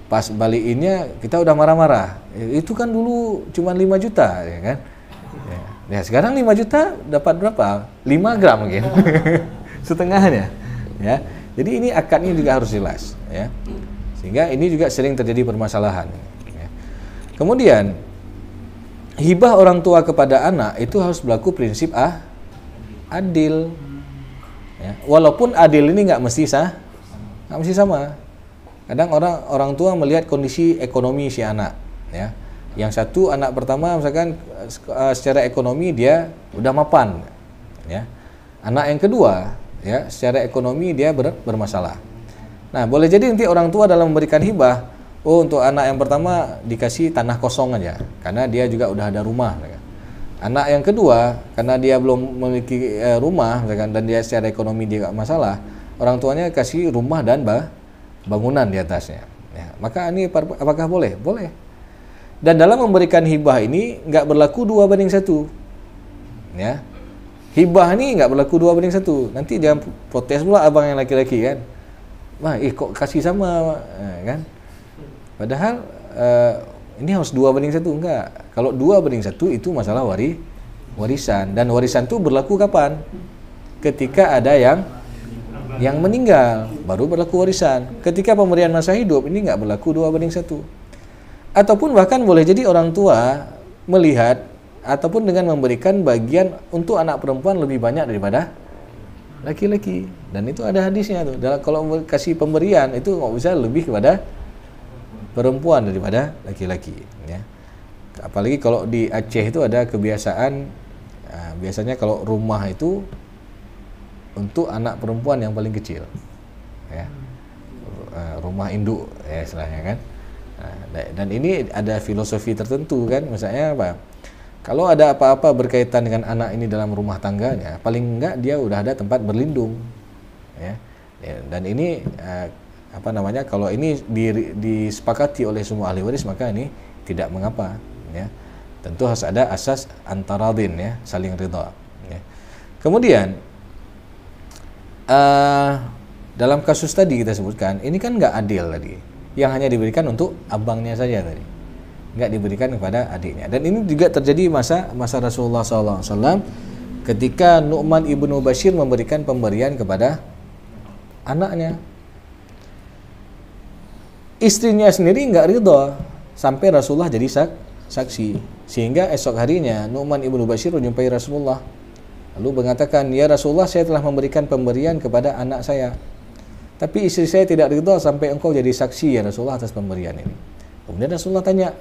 Pas balikinnya kita udah marah-marah. Itu kan dulu cuma 5 juta, ya kan? Ya, sekarang 5 juta dapat berapa? 5 gram mungkin. Setengahnya, ya. Jadi ini akadnya juga harus jelas, ya. Sehingga ini juga sering terjadi permasalahan, ya. Kemudian hibah orang tua kepada anak itu harus berlaku prinsip adil, ya. Walaupun adil ini nggak mesti sama. Kadang orang tua melihat kondisi ekonomi si anak, ya. Yang satu anak pertama misalkan secara ekonomi dia udah mapan, ya. Anak yang kedua, ya, secara ekonomi dia bermasalah. Nah, boleh jadi nanti orang tua dalam memberikan hibah, untuk anak yang pertama dikasih tanah kosong aja, karena dia juga udah ada rumah. Ya. Anak yang kedua, karena dia belum memiliki rumah, misalkan, dan dia secara ekonomi dia gak masalah, orang tuanya kasih rumah dan bangunan di atasnya. Ya, maka ini apakah boleh? Boleh. Dan dalam memberikan hibah ini nggak berlaku 2:1. Ya. Hibah ini nggak berlaku 2:1. Nanti jangan protes pula abang yang laki-laki kan. Wah, kok kasih sama, kan? Padahal ini harus 2:1, enggak. Kalau 2:1 itu masalah warisan, dan warisan itu berlaku kapan? Ketika ada yang meninggal, baru berlaku warisan. Ketika pemberian masa hidup ini nggak berlaku 2:1. Ataupun bahkan boleh jadi orang tua melihat ataupun dengan memberikan bagian untuk anak perempuan lebih banyak daripada laki-laki, dan itu ada hadisnya tuh. Kalau kasih pemberian itu nggak bisa lebih kepada perempuan daripada laki-laki, ya. Apalagi kalau di Aceh itu ada kebiasaan, biasanya kalau rumah itu untuk anak perempuan yang paling kecil, ya, rumah induk, ya, istilahnya kan. Dan ini ada filosofi tertentu kan, misalnya apa? Kalau ada apa-apa berkaitan dengan anak ini dalam rumah tangganya, paling enggak dia udah ada tempat berlindung, ya. Dan ini kalau ini disepakati oleh semua ahli waris, maka ini tidak mengapa, ya. Tentu harus ada asas antaradin, ya, saling ridha, ya. Kemudian dalam kasus tadi kita sebutkan, ini kan nggak adil tadi, yang hanya diberikan untuk abangnya saja tadi, nggak diberikan kepada adiknya. Dan ini juga terjadi masa Rasulullah SAW ketika Nu'man ibnu Bashir memberikan pemberian kepada anaknya. Istrinya sendiri nggak ridha sampai Rasulullah jadi saksi, sehingga esok harinya Nu'man ibnu Bashir menjumpai Rasulullah lalu mengatakan, ya Rasulullah, saya telah memberikan pemberian kepada anak saya, tapi istri saya tidak ridha sampai engkau jadi saksi ya Rasulullah atas pemberian ini. Kemudian Rasulullah tanya,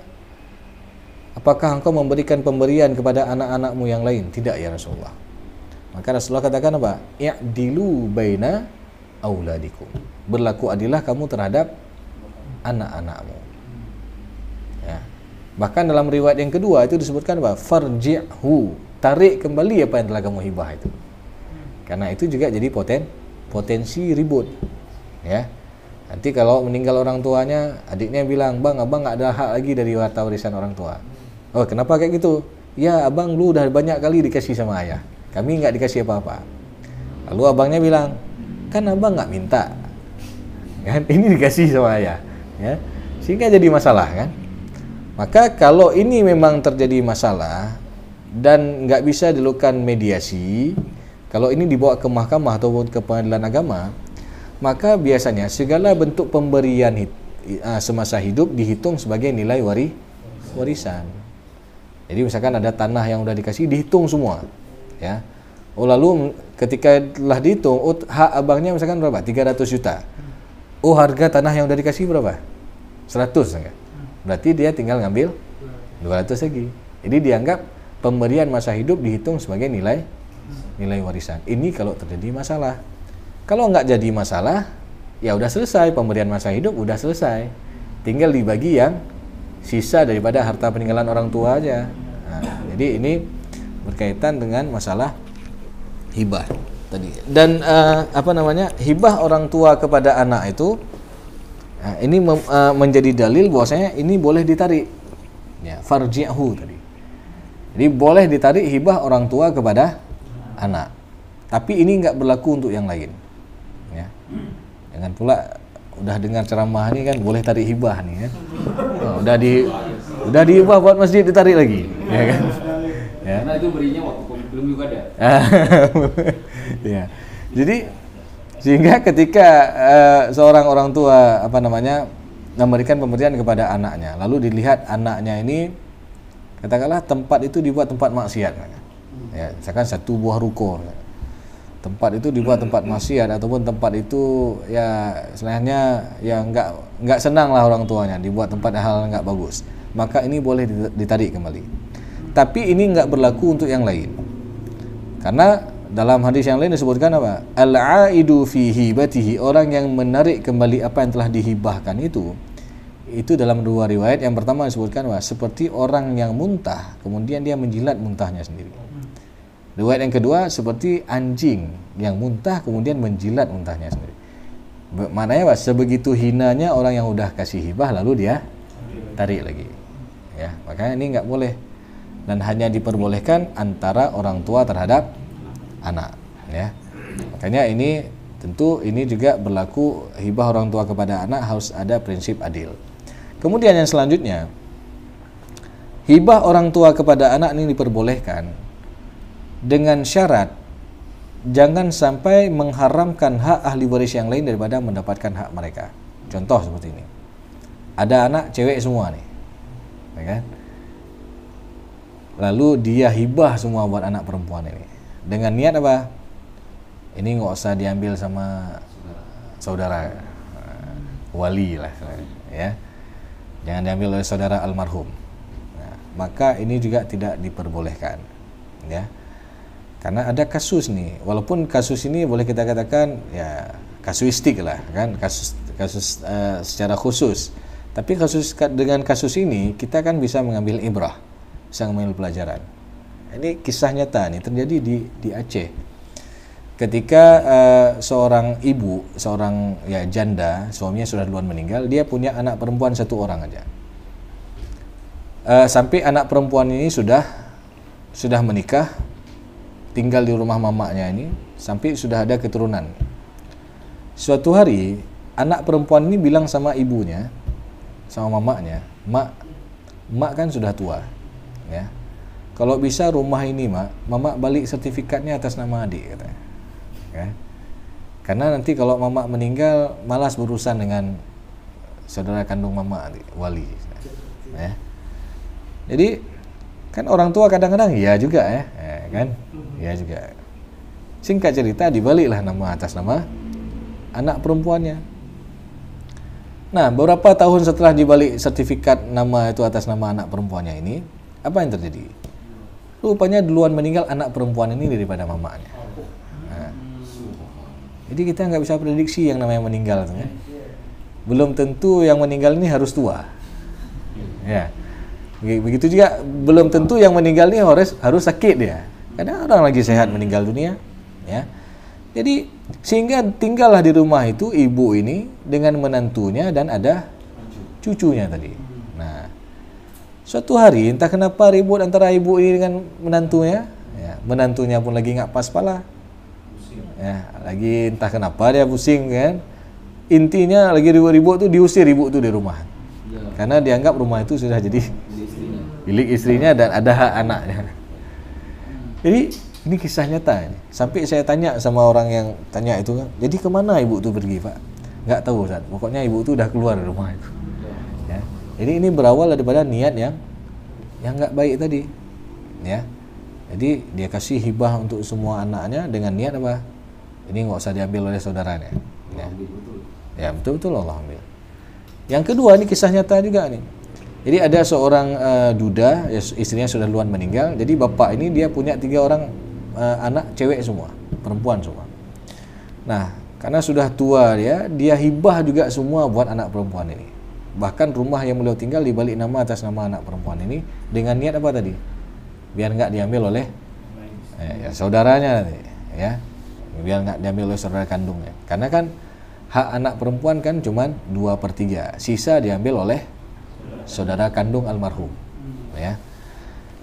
apakah engkau memberikan pemberian kepada anak-anakmu yang lain? Tidak ya Rasulullah. Maka Rasulullah katakan apa? I'dilu baina auladikum. Berlaku adillah kamu terhadap anak-anakmu. Ya. Bahkan dalam riwayat yang kedua itu disebutkan apa? Farji'hu. Tarik kembali apa yang telah kamu hibah itu. Karena itu juga jadi potensi ribut. Ya. Nanti kalau meninggal orang tuanya, adiknya bilang, bang, abang nggak ada hak lagi dari harta warisan orang tua. Oh, kenapa kayak gitu? Ya, abang lu udah banyak kali dikasih sama ayah, kami nggak dikasih apa-apa. Lalu abangnya bilang, kan abang nggak minta, kan? Ini dikasih sama ayah, ya, sehingga jadi masalah, kan? Maka kalau ini memang terjadi masalah dan nggak bisa dilakukan mediasi, kalau ini dibawa ke mahkamah ataupun ke pengadilan agama, maka biasanya segala bentuk pemberian semasa hidup dihitung sebagai nilai warisan. Jadi misalkan ada tanah yang udah dikasih, dihitung semua, ya. Oh, lalu ketika telah dihitung, oh, hak abangnya misalkan berapa? 300 juta. Oh, harga tanah yang udah dikasih berapa? 100, enggak? Berarti dia tinggal ngambil 200 lagi. Jadi dianggap pemberian masa hidup dihitung sebagai nilai warisan. Ini kalau terjadi masalah. Kalau nggak jadi masalah, ya udah selesai, pemberian masa hidup udah selesai. Tinggal dibagi yang sisa daripada harta peninggalan orang tua aja. Nah, jadi ini berkaitan dengan masalah hibah tadi. Dan hibah orang tua kepada anak itu, ini menjadi dalil bahwasanya ini boleh ditarik. Ya, farji'hu tadi. Jadi boleh ditarik hibah orang tua kepada anak. Tapi ini nggak berlaku untuk yang lain. Ya. Jangan pula udah dengar ceramah ini kan boleh tarik hibah nih, kan. Udah dihibah buat masjid ditarik lagi, ya kan? Ya. Karena itu berinya waktu belum juga ada. Ya. Jadi sehingga ketika seorang orang tua memberikan pemberian kepada anaknya, lalu dilihat anaknya ini katakanlah tempat itu dibuat tempat maksiat, ya, misalkan satu buah ruko, tempat itu dibuat tempat maksiat ataupun tempat itu ya istilahnya ya nggak senang lah orang tuanya dibuat tempat hal nggak bagus, maka ini boleh ditarik kembali. Tapi ini nggak berlaku untuk yang lain, karena dalam hadis yang lain disebutkan apa? Al-aidu fi hibatihi, orang yang menarik kembali apa yang telah dihibahkan itu dalam dua riwayat. Yang pertama disebutkan apa? Seperti orang yang muntah kemudian dia menjilat muntahnya sendiri. Riwayat yang kedua seperti anjing yang muntah kemudian menjilat muntahnya sendiri. Maknanya apa? Sebegitu hinanya orang yang udah kasih hibah lalu dia tarik lagi. Ya, makanya ini nggak boleh dan hanya diperbolehkan antara orang tua terhadap anak. Ya, makanya ini tentu ini juga berlaku hibah orang tua kepada anak harus ada prinsip adil. Kemudian yang selanjutnya, hibah orang tua kepada anak ini diperbolehkan dengan syarat jangan sampai mengharamkan hak ahli waris yang lain daripada mendapatkan hak mereka. Contoh seperti ini. Ada anak cewek semua nih, ya kan? Lalu dia hibah semua buat anak perempuan ini. Dengan niat apa? Ini nggak usah diambil sama saudara, wali lah, ya. Jangan diambil oleh saudara almarhum. Nah, maka ini juga tidak diperbolehkan, ya. Karena ada kasus nih, walaupun kasus ini boleh kita katakan ya kasuistik lah, kan, kasus secara khusus. Tapi dengan kasus ini kita kan bisa mengambil ibrah, sang mengambil pelajaran. Ini kisah nyata nih terjadi di Aceh. Ketika seorang ibu, seorang ya janda, suaminya sudah duluan meninggal, dia punya anak perempuan 1 orang aja. Sampai anak perempuan ini sudah menikah, tinggal di rumah mamanya ini, sampai sudah ada keturunan. Suatu hari, anak perempuan ini bilang sama ibunya, sama mamanya, mak kan sudah tua, ya. Kalau bisa rumah ini, Mama balik sertifikatnya atas nama adik, katanya. Ya. Karena nanti kalau Mama meninggal, malas berurusan dengan saudara kandung Mama, wali. Ya. Jadi kan orang tua kadang-kadang iya juga ya kan, iya juga. Singkat cerita dibaliklah nama atas nama anak perempuannya. Nah, beberapa tahun setelah dibalik sertifikat nama itu atas nama anak perempuannya ini, apa yang terjadi? Rupanya duluan meninggal anak perempuan ini daripada mamanya. Nah, jadi kita nggak bisa prediksi yang namanya meninggal itu, ya. Belum tentu yang meninggal ini harus tua. Ya. Begitu juga belum tentu yang meninggal ini harus sakit dia. Kadang orang lagi sehat meninggal dunia, ya. Jadi sehingga tinggallah di rumah itu ibu ini dengan menantunya dan ada cucunya tadi. Nah, suatu hari entah kenapa ribut antara ibu ini dengan menantunya, ya, menantunya pun lagi nggak pas pala. Ya, lagi entah kenapa dia pusing kan. Intinya lagi ribut-ribut tuh diusir ibu tuh di rumah. Karena dianggap rumah itu sudah jadi milik istrinya dan ada hak anaknya. Jadi ini kisah nyata ini. Sampai saya tanya sama orang yang tanya itu kan, jadi kemana ibu itu pergi, Pak? Nggak tahu, Ustaz. Pokoknya ibu itu udah keluar dari rumah itu. Ya. Jadi ini berawal daripada niat yang nggak baik tadi. Ya. Jadi dia kasih hibah untuk semua anaknya dengan niat apa? Ini nggak usah diambil oleh saudaranya. Ya, betul-betul Allah ambil. Yang kedua ini kisah nyata juga nih. Jadi ada seorang duda, ya, istrinya sudah duluan meninggal. Jadi bapak ini dia punya 3 orang anak cewek semua, perempuan semua. Nah, karena sudah tua dia hibah juga semua buat anak perempuan ini. Bahkan rumah yang beliau tinggal dibalik nama atas nama anak perempuan ini dengan niat apa tadi? Biar nggak diambil oleh ya, saudaranya nanti, ya. Biar nggak diambil oleh saudara kandungnya. Karena kan hak anak perempuan kan cuma 2/3, sisa diambil oleh saudara kandung almarhum, ya.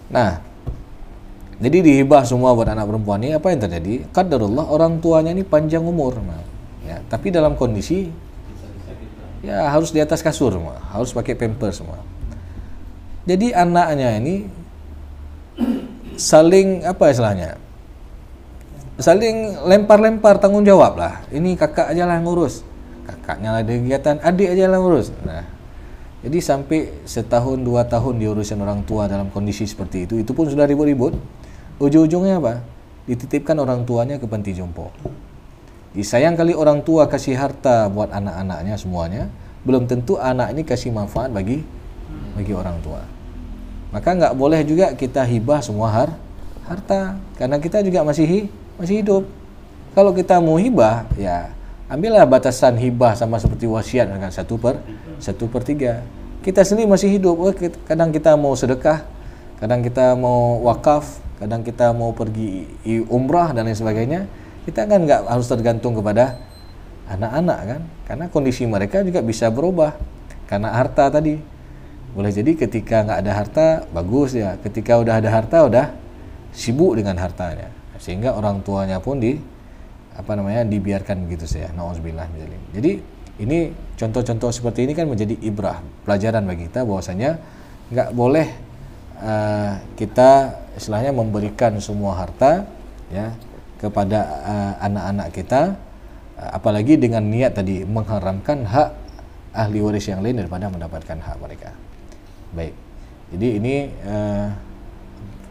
Nah, jadi dihibah semua buat anak perempuan ini. Apa yang terjadi? Qadarullah orang tuanya ini panjang umur, ya. Tapi dalam kondisi ya harus di atas kasur, harus pakai pampers semua. Jadi anaknya ini saling apa istilahnya? Saling lempar-lempar tanggung jawab lah. Ini kakak aja lah ngurus, kakaknya lah ada kegiatan, adik aja lah ngurus. Nah, jadi sampai 1-2 tahun diurusin orang tua dalam kondisi seperti itu pun sudah ribut-ribut. Ujung-ujungnya apa? Dititipkan orang tuanya ke panti jompo. Disayang kali orang tua kasih harta buat anak-anaknya semuanya, belum tentu anak ini kasih manfaat bagi orang tua. Maka nggak boleh juga kita hibah semua harta, karena kita juga masih hidup. Kalau kita mau hibah, ya ambillah batasan hibah sama seperti wasiat dengan 1/3. Kita sendiri masih hidup. Kadang kita mau sedekah, kadang kita mau wakaf, kadang kita mau pergi umrah dan lain sebagainya. Kita kan nggak harus tergantung kepada anak-anak kan, karena kondisi mereka juga bisa berubah karena harta tadi. Boleh jadi ketika nggak ada harta bagus ya, ketika udah ada harta udah sibuk dengan hartanya, sehingga orang tuanya pun dibiarkan begitu saja. Nauzubillah min dzalik. Jadi ini contoh-contoh seperti ini kan menjadi ibrah, pelajaran bagi kita bahwasanya nggak boleh kita istilahnya memberikan semua harta ya kepada anak-anak kita, apalagi dengan niat tadi mengharamkan hak ahli waris yang lain daripada mendapatkan hak mereka. Baik. Jadi ini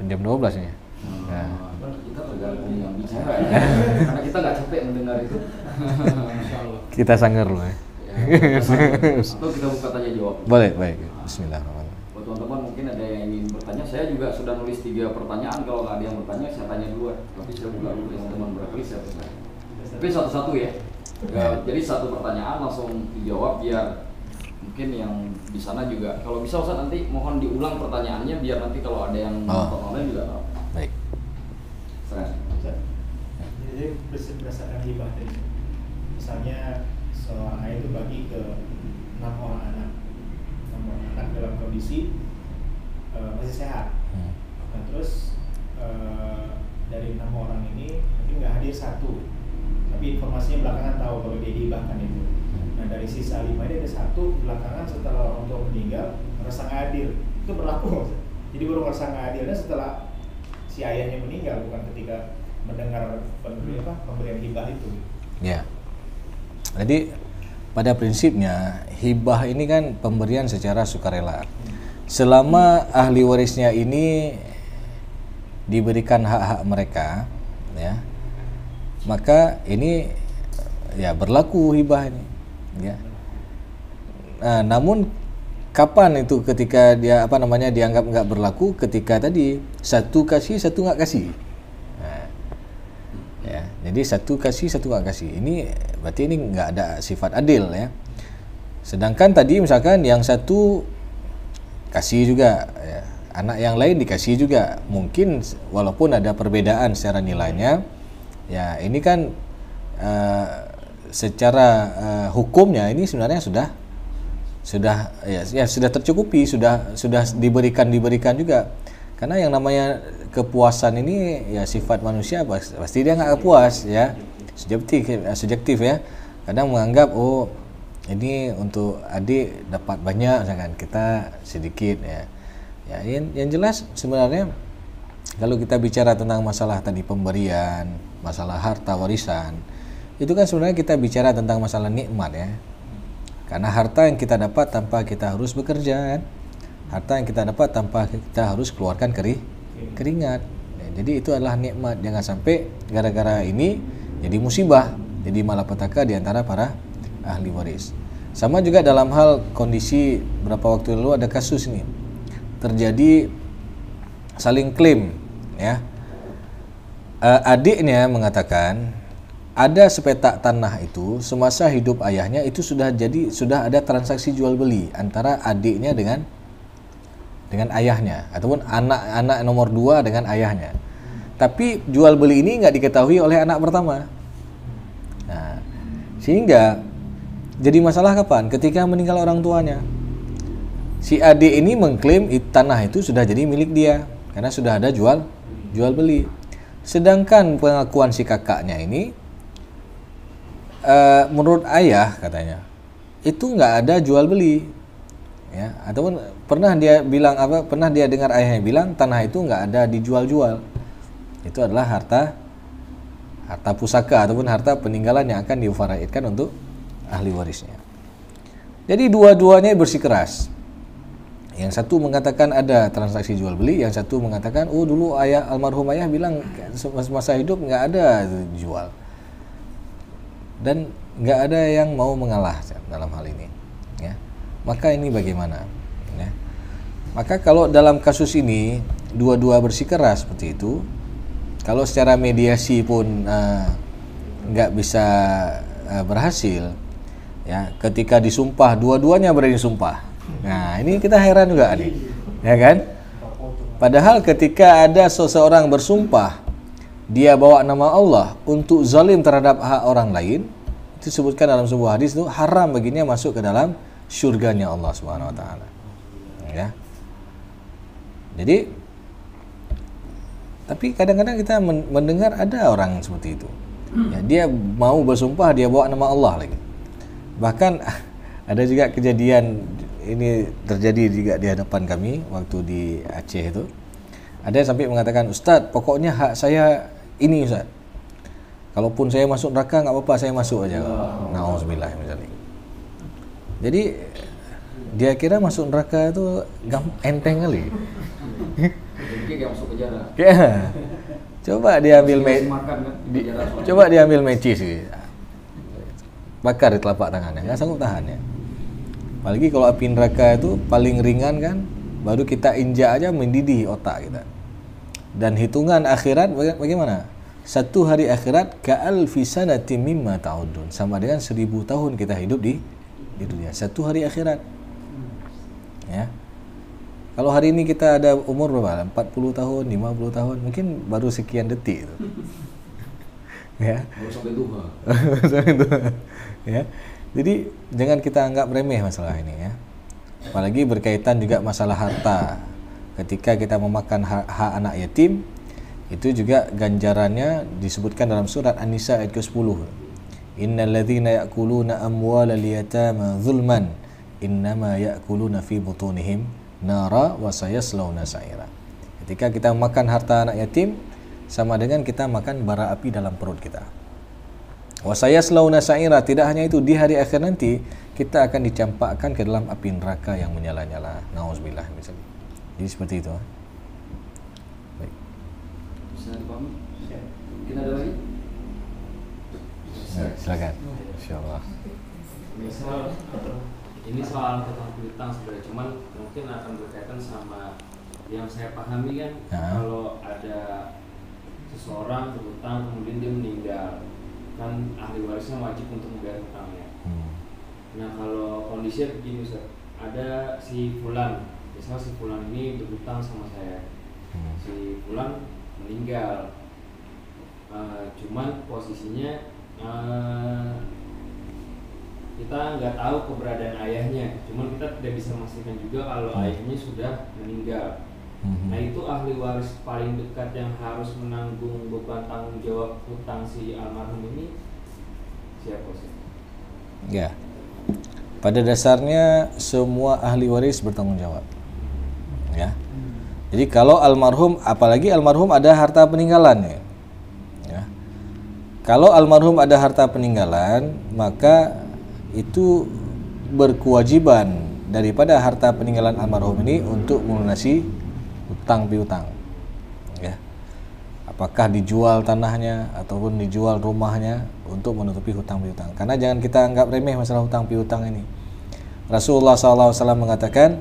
jam 12 nih. Nah. Kita tergantung yang bicara ya. Karena kita nggak capek mendengar itu. Kita sangar loh ya. Atau kita buka tanya jawab. Boleh, baik. Bismillahirrahmanirrahim. Buat teman-teman mungkin ada yang ingin bertanya, saya juga sudah nulis 3 pertanyaan. Kalau nggak ada yang bertanya, saya tanya duluan. Tapi saya buka dulu teman-teman berkali saya bertanya. Tapi satu-satu ya. Jadi satu pertanyaan langsung dijawab biar mungkin yang di sana juga kalau bisa Ustaz nanti mohon diulang pertanyaannya biar nanti kalau ada yang nonton online juga tahu. Baik. Jadi berdasarkan hibah tadi, misalnya seorang ayah itu bagi ke 6 orang anak dalam kondisi masih sehat. Nah terus dari 6 orang ini mungkin nggak hadir 1, tapi informasinya belakangan tahu kalau dia dihibahkan itu. Nah dari sisa 5 ini ada 1 belakangan setelah orang tua meninggal merasa nggak hadir, itu berlaku. Jadi baru merasa nggak hadirnya setelah si ayahnya meninggal, bukan ketika mendengar pemberian hibah itu. Ya. Jadi pada prinsipnya hibah ini kan pemberian secara sukarela. Selama ahli warisnya ini diberikan hak-hak mereka, ya, maka ini ya berlaku hibah ini. Ya. Nah, namun kapan itu ketika dia dianggap nggak berlaku? Ketika tadi 1 kasih 1 nggak kasih. Ya, jadi 1 kasih 1 nggak kasih. Ini berarti ini nggak ada sifat adil ya. Sedangkan tadi misalkan yang 1 kasih juga, ya, anak yang lain dikasih juga. Mungkin walaupun ada perbedaan secara nilainya, ya ini kan secara hukumnya ini sebenarnya sudah tercukupi, sudah diberikan juga. Karena yang namanya kepuasan ini ya sifat manusia, pasti dia nggak puas ya, subjektif ya. Kadang menganggap ini untuk adik dapat banyak, misalkan kita sedikit ya. Ya yang jelas sebenarnya kalau kita bicara tentang masalah tadi pemberian, masalah harta warisan, itu kan sebenarnya kita bicara tentang masalah nikmat ya. Karena harta yang kita dapat tanpa kita harus bekerja kan? Harta yang kita dapat tanpa kita harus keluarkan keringat. Ya, jadi itu adalah nikmat. Jangan sampai gara-gara ini jadi musibah, jadi malapetaka di antara para ahli waris. Sama juga dalam hal kondisi berapa waktu lalu ada kasus ini terjadi saling klaim ya. Adiknya mengatakan ada sepetak tanah itu semasa hidup ayahnya itu sudah ada transaksi jual beli antara adiknya dengan ayahnya ataupun anak nomor 2 dengan ayahnya. Tapi jual beli ini nggak diketahui oleh anak pertama. Nah, sehingga jadi masalah kapan? Ketika meninggal orang tuanya. Si adik ini mengklaim tanah itu sudah jadi milik dia karena sudah ada jual beli. Sedangkan pengakuan si kakaknya ini menurut ayah katanya itu nggak ada jual beli. Ya, ataupun pernah dia dengar ayahnya bilang tanah itu nggak ada dijual-jual. Itu adalah harta pusaka ataupun harta peninggalan yang akan diwariskan untuk ahli warisnya. Jadi dua-duanya bersikeras. Yang satu mengatakan ada transaksi jual beli, yang satu mengatakan dulu almarhum ayah bilang semasa hidup nggak ada jual. Dan nggak ada yang mau mengalah dalam hal ini. Ya. Maka ini bagaimana? Ya. Maka kalau dalam kasus ini dua-dua bersikeras seperti itu, kalau secara mediasi pun nggak bisa berhasil, ya ketika disumpah dua-duanya berani sumpah. Nah ini kita heran juga nih, ya kan? Padahal ketika ada seseorang bersumpah, dia bawa nama Allah untuk zalim terhadap hak orang lain, itu disebutkan dalam sebuah hadis itu haram baginya masuk ke dalam surganya Allah Subhanahu wa taala. Ya. Jadi tapi kadang-kadang kita mendengar ada orang seperti itu. Ya, dia mau bersumpah dia bawa nama Allah lagi. Bahkan ada juga kejadian ini terjadi juga di hadapan kami waktu di Aceh itu. Ada yang sampai mengatakan, "Ustadz, pokoknya hak saya ini, Ustadz. Kalaupun saya masuk neraka nggak apa-apa, saya masuk aja." Nauzubillah misalnya. Jadi dia kira masuk neraka itu enteng kali. Kayak masuk penjara. Coba dia ambil mecis gitu. Bakar di telapak tangannya, nggak sanggup tahan ya. Apalagi kalau api neraka itu paling ringan kan, baru kita injak aja mendidih otak kita. Dan hitungan akhirat bagaimana? 1 hari akhirat ka'alfi sanatin mimma ta'udun, sama dengan 1000 tahun kita hidup di dunia. 1 hari akhirat. Kalau hari ini kita ada umur berapa? 40 tahun, 50 tahun, mungkin baru sekian detik itu. Ya. Baru sampai duha. Ya. Jadi jangan kita anggap remeh masalah ini ya. Apalagi berkaitan juga masalah harta. Ketika kita memakan hak anak yatim, itu juga ganjarannya disebutkan dalam surat An-Nisa ayat ke-10. Innal ladzina ya'kuluna amwalal yatama zulman innama ya'kuluna fi butunihim nara wa sayaslawna sa'ira. Ketika kita makan harta anak yatim, sama dengan kita makan bara api dalam perut kita. Wa sayaslawna sa'ira, tidak hanya itu, di hari akhir nanti kita akan dicampakkan ke dalam api neraka yang menyala-nyala. Nauzubillah misalnya. Jadi seperti itu. Baik. Bisa dipahami? Mungkin ada lagi? Ya, silakan. Insyaallah. Misal ini soal hutang piutang sebenarnya, cuman mungkin akan berkaitan sama yang saya pahami kan, kalau ada seseorang berhutang kemudian dia meninggal, kan ahli warisnya wajib untuk membayar hutangnya. Nah kalau kondisinya begini Ustaz, ada si Fulan, misal si Fulan ini berhutang sama saya, si Fulan meninggal, cuman posisinya kita nggak tahu keberadaan ayahnya, cuman kita tidak bisa memastikan juga kalau ayahnya sudah meninggal. Nah itu ahli waris paling dekat yang harus menanggung beban tanggung jawab hutang si almarhum ini siapa sih? Ya, pada dasarnya semua ahli waris bertanggung jawab. Ya, jadi kalau almarhum, apalagi almarhum ada harta peninggalan ya. Kalau almarhum ada harta peninggalan, maka itu berkewajiban daripada harta peninggalan almarhum ini untuk melunasi hutang piutang. Ya. Apakah dijual tanahnya ataupun dijual rumahnya untuk menutupi hutang piutang. Karena jangan kita anggap remeh masalah hutang piutang ini. Rasulullah SAW mengatakan,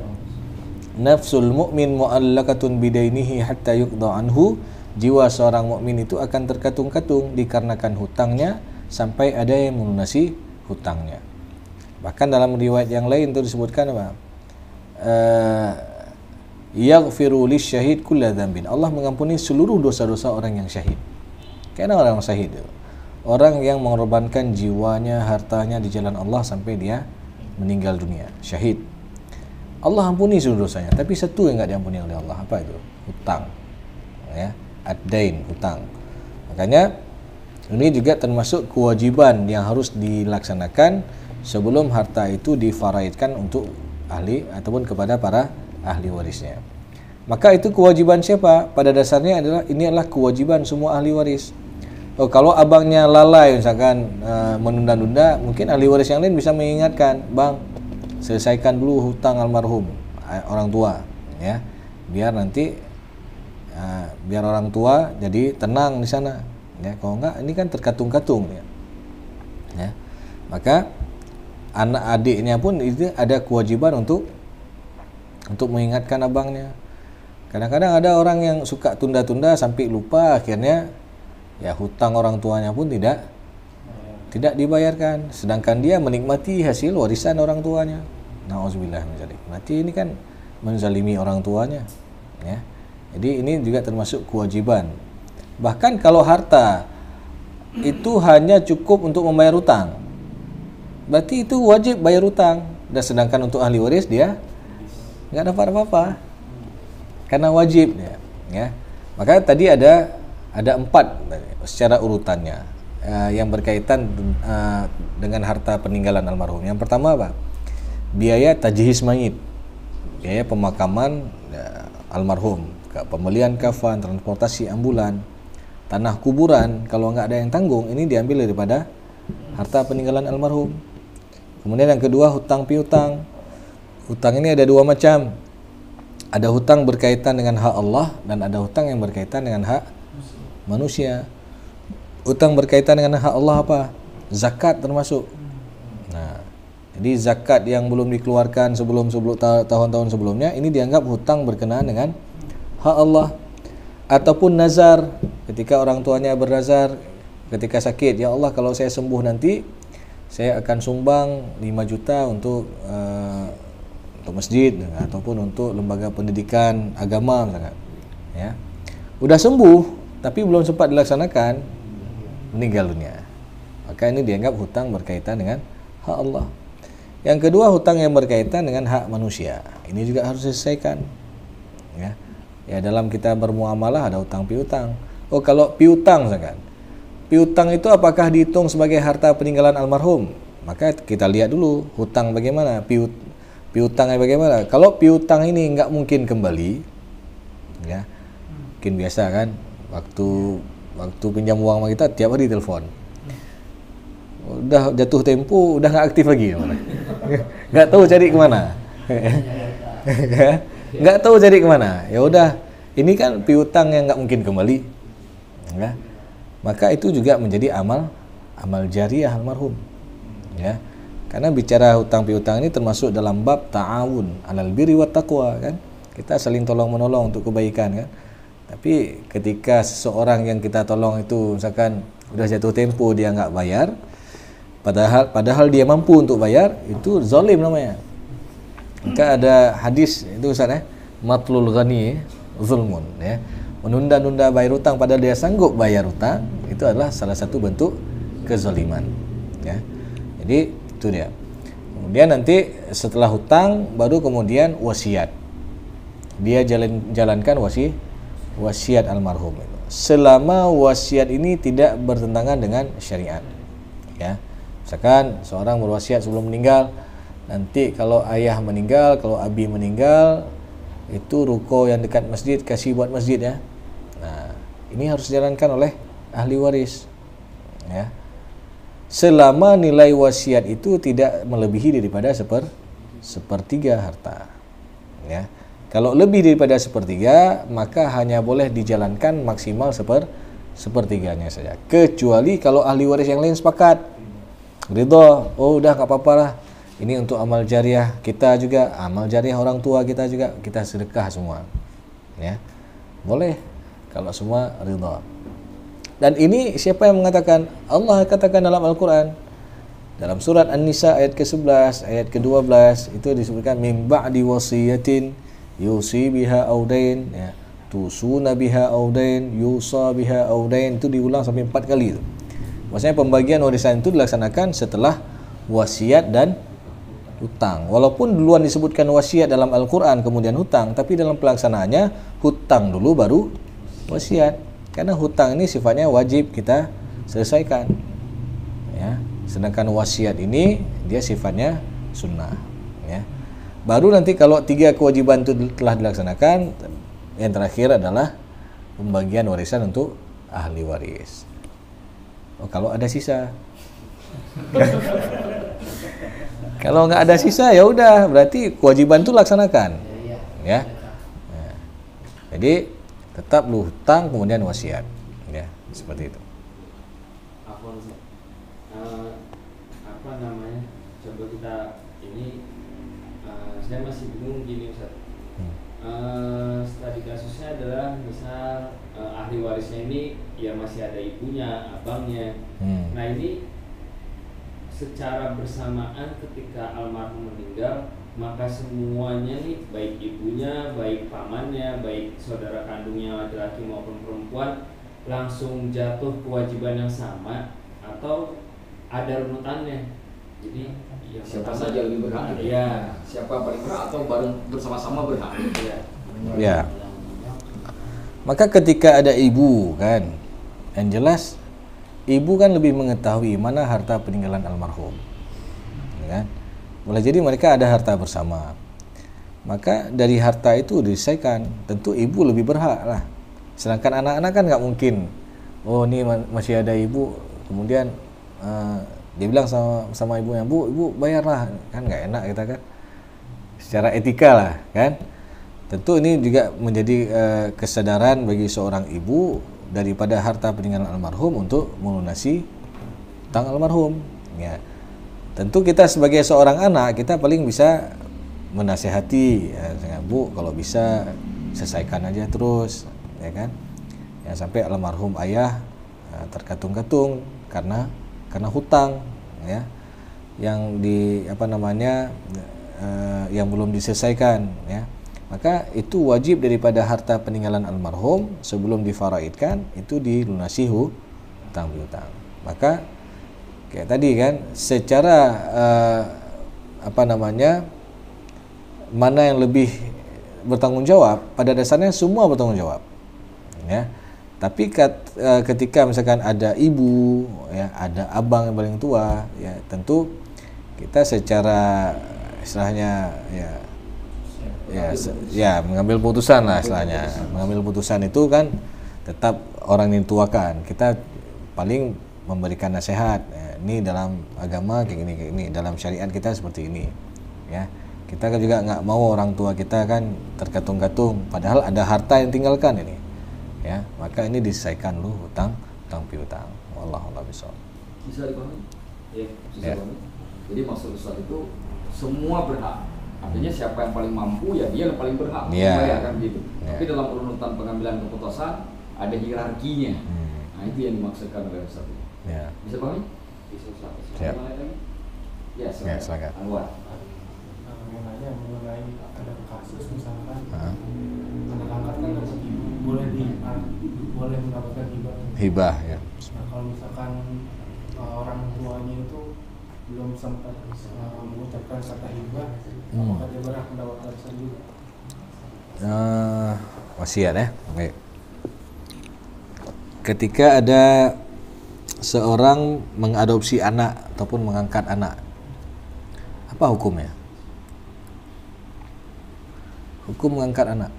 nafsul mu'min mu'allakatun bidainihi hatta yuqda anhu. Jiwa seorang mukmin itu akan terkatung-katung dikarenakan hutangnya sampai ada yang melunasi hutangnya. Bahkan dalam riwayat yang lain itu disebutkan apa? Yaghfiru lisyahid kulla dzambin. Allah mengampuni seluruh dosa-dosa orang yang syahid. Karena orang syahid itu orang yang mengorbankan jiwanya, hartanya di jalan Allah sampai dia meninggal dunia, syahid. Allah ampuni seluruh dosanya, tapi satu yang enggak diampuni oleh Allah, apa itu? Hutang. Ya. Ad-dain, hutang. Makanya ini juga termasuk kewajiban yang harus dilaksanakan sebelum harta itu difaraidkan untuk ahli ataupun kepada para ahli warisnya. Maka itu kewajiban siapa? Pada dasarnya ini adalah kewajiban semua ahli waris. Oh, kalau abangnya lalai misalkan menunda-nunda, mungkin ahli waris yang lain bisa mengingatkan, "Bang, selesaikan dulu hutang almarhum orang tua ya. Biar nanti biar orang tua jadi tenang di sana ya, kalau enggak ini kan terkatung-katung ya. Maka anak adiknya pun itu ada kewajiban untuk mengingatkan abangnya. Kadang-kadang ada orang yang suka tunda-tunda sampai lupa, akhirnya ya hutang orang tuanya pun tidak dibayarkan, sedangkan dia menikmati hasil warisan orang tuanya. Nauzubillah min dzalik. Berarti ini kan menzalimi orang tuanya ya. Jadi ini juga termasuk kewajiban. Bahkan kalau harta itu hanya cukup untuk membayar hutang, berarti itu wajib bayar hutang. Dan sedangkan untuk ahli waris dia nggak dapat apa-apa karena wajib ya. Maka tadi ada 4 secara urutannya yang berkaitan dengan harta peninggalan almarhum. Yang pertama apa? Biaya tajhiz mayit, biaya pemakaman almarhum, pembelian kafan, transportasi ambulan, tanah kuburan. Kalau nggak ada yang tanggung, ini diambil daripada harta peninggalan almarhum. Kemudian yang kedua, hutang piutang. Hutang ini ada 2 macam. Ada hutang berkaitan dengan hak Allah dan ada hutang yang berkaitan dengan hak manusia. Hutang berkaitan dengan hak Allah apa? Zakat termasuk. Nah, jadi zakat yang belum dikeluarkan sebelum tahun-tahun sebelumnya, ini dianggap hutang berkenaan dengan hak Allah. Ataupun nazar, ketika orang tuanya bernazar ketika sakit, ya Allah kalau saya sembuh nanti saya akan sumbang 5 juta untuk untuk masjid ataupun untuk lembaga pendidikan agama misalkan, ya. Udah sembuh tapi belum sempat dilaksanakan, meninggal dunia. Maka ini dianggap hutang berkaitan dengan hak Allah. Yang kedua, hutang yang berkaitan dengan hak manusia. Ini juga harus diselesaikan. Ya. Ya, dalam kita bermuamalah ada hutang piutang. Oh, kalau piutang misalkan. Piutang itu apakah dihitung sebagai harta peninggalan almarhum? Maka kita lihat dulu hutang bagaimana, piutangnya bagaimana. Kalau piutang ini nggak mungkin kembali, ya, mungkin biasa kan, waktu pinjam uang sama kita tiap hari telepon, udah jatuh tempo, udah nggak aktif lagi, nggak tahu cari kemana, nggak tahu cari kemana. Ya udah, ini kan piutang yang nggak mungkin kembali, ya. Maka itu juga menjadi amal jariah almarhum. Ya, karena bicara hutang piutang ini termasuk dalam bab ta'awun 'alal birri wat taqwa kan. Kita saling tolong menolong untuk kebaikan kan. Tapi ketika seseorang yang kita tolong itu misalkan udah jatuh tempo dia nggak bayar, padahal dia mampu untuk bayar, itu zalim namanya. Maka ada hadis itu Ustaz ya, matlul ghani zulmun ya. Menunda-nunda bayar hutang padahal dia sanggup bayar hutang, itu adalah salah satu bentuk kezaliman ya. Jadi itu dia. Kemudian nanti setelah hutang baru kemudian wasiat. Dia jalankan wasiat almarhum itu. Selama wasiat ini tidak bertentangan dengan syariat. Ya. Misalkan seorang berwasiat sebelum meninggal, nanti kalau ayah meninggal, kalau abi meninggal, itu ruko yang dekat masjid kasih buat masjid ya. Nah, ini harus dijalankan oleh ahli waris. Ya. Selama nilai wasiat itu tidak melebihi daripada sepertiga harta. Ya. Kalau lebih daripada sepertiga, maka hanya boleh dijalankan maksimal sepertiganya saja. Kecuali kalau ahli waris yang lain sepakat, ridho, oh udah nggak apa-apa lah. Ini untuk amal jariah kita juga, amal jariah orang tua kita juga, kita sedekah semua. Ya, boleh kalau semua ridho. Dan ini siapa yang mengatakan? Allah katakan dalam Al-Quran, dalam surat An-Nisa ayat ke-11, ayat ke-12 itu disebutkan mim ba'di wasiyatin yusi biha audain, ya, tusuna biha audain, yusa biha audain, itu diulang sampai 4 kali itu. Maksudnya pembagian warisan itu dilaksanakan setelah wasiat dan hutang. Walaupun duluan disebutkan wasiat dalam Al-Quran kemudian hutang, tapi dalam pelaksanaannya hutang dulu baru wasiat. Karena hutang ini sifatnya wajib kita selesaikan, ya. Sedangkan wasiat ini dia sifatnya sunnah, ya. Baru nanti kalau 3 kewajiban itu telah dilaksanakan, yang terakhir adalah pembagian warisan untuk ahli waris. Oh, kalau ada sisa, kalau nggak ada sisa ya udah, berarti kewajiban itu laksanakan, ya. Nah, jadi tetap lu hutang kemudian wasiat, ya, seperti itu. Apa namanya? Coba kita ini, saya masih bingung gini Ustaz. Studi kasusnya adalah misal ahli warisnya ini ya masih ada ibunya, abangnya. Nah ini secara bersamaan ketika almarhum meninggal, maka semuanya nih, baik ibunya, baik pamannya, baik saudara kandungnya laki-laki maupun perempuan, langsung jatuh kewajiban yang sama atau ada runutannya. Jadi yang siapa saja lebih berhak? Ya. Siapa paling berhak atau bareng bersama-sama berhak? Ya. Ya. Maka ketika ada ibu kan, yang jelas ibu kan lebih mengetahui mana harta peninggalan almarhum, ya kan? Boleh jadi mereka ada harta bersama, maka dari harta itu diselesaikan, tentu ibu lebih berhak lah. Sedangkan anak-anak kan nggak mungkin, oh ini masih ada ibu, kemudian dia bilang sama ibunya, ibu bayarlah, kan nggak enak kita kan, secara etika lah kan. Tentu ini juga menjadi kesadaran bagi seorang ibu daripada harta peninggalan almarhum untuk melunasi hutang almarhum, ya. Tentu kita sebagai seorang anak, kita paling bisa menasehati, ya, Bu, kalau bisa selesaikan aja terus, ya kan? Ya, sampai almarhum ayah terkatung-katung karena hutang, ya, yang yang belum diselesaikan, ya, maka itu wajib daripada harta peninggalan almarhum sebelum difaraidkan itu dilunasi hutang piutang. Maka kayak tadi kan, secara mana yang lebih bertanggung jawab, pada dasarnya semua bertanggung jawab, ya. Tapi ketika misalkan ada ibu, ya, ada abang yang paling tua, ya, tentu kita secara istilahnya mengambil putusan lah istilahnya. Mengambil putusan itu kan tetap orang yang tuakan. Kita paling memberikan nasihat. Ini dalam agama kayak gini, dalam syariat kita seperti ini, ya. Kita kan juga nggak mau orang tua kita kan terkatung-katung, padahal ada harta yang tinggalkan ini, ya. Maka ini diselesaikan lu hutang piutang. Wallahu a'lam bishawab. Bisa dipahami? Iya. Bisa dipahami? Jadi maksud Ustaz itu semua berhak. Artinya siapa yang paling mampu ya dia yang paling berhak membayar, kan gitu. Tapi dalam urutan pengambilan keputusan ada hierarkinya. Nah, itu yang dimaksudkan oleh Ustaz. Ya. Bisa pahami? Bisa Ustaz. Siap. Ya, silakan. Anwar. Mengenai ada kasus misalkan anak angkat kan dapat boleh mendapatkan hibah. Ya. Nah, kalau misalkan orang tuanya itu belum sempat mengucapkan kata hibah, apakah dia berhak mendapat warisan juga? Wasiat, ya. Oke. Ketika ada seorang mengadopsi anak ataupun mengangkat anak, apa hukumnya? Hukum mengangkat anak.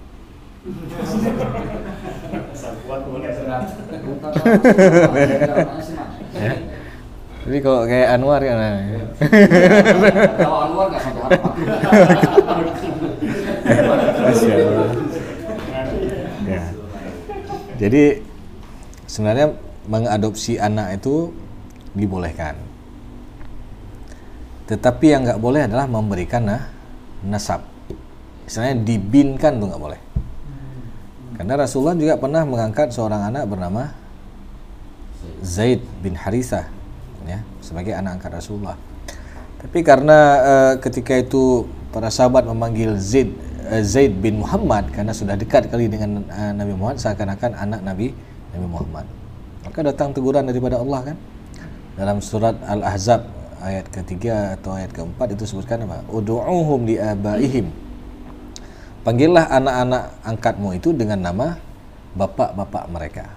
Ya. Jadi kalau kayak Anwar ya. Kalau Anwar nggak sampai harap aku. Ya. Jadi sebenarnya mengadopsi anak itu dibolehkan. Tetapi yang nggak boleh adalah memberikan nasab. Misalnya dibinkan tuh nggak boleh. Karena Rasulullah juga pernah mengangkat seorang anak bernama Zaid bin Harithah, ya, sebagai anak angkat Rasulullah. Tapi karena ketika itu para sahabat memanggil Zaid bin Muhammad karena sudah dekat kali dengan Nabi Muhammad, seakan-akan anak Nabi Muhammad. Maka datang teguran daripada Allah kan. Dalam surat Al-Ahzab ayat ketiga atau ayat keempat itu sebutkan apa? Ud'uuhum li abaihim. Panggillah anak-anak angkatmu itu dengan nama bapak-bapak mereka.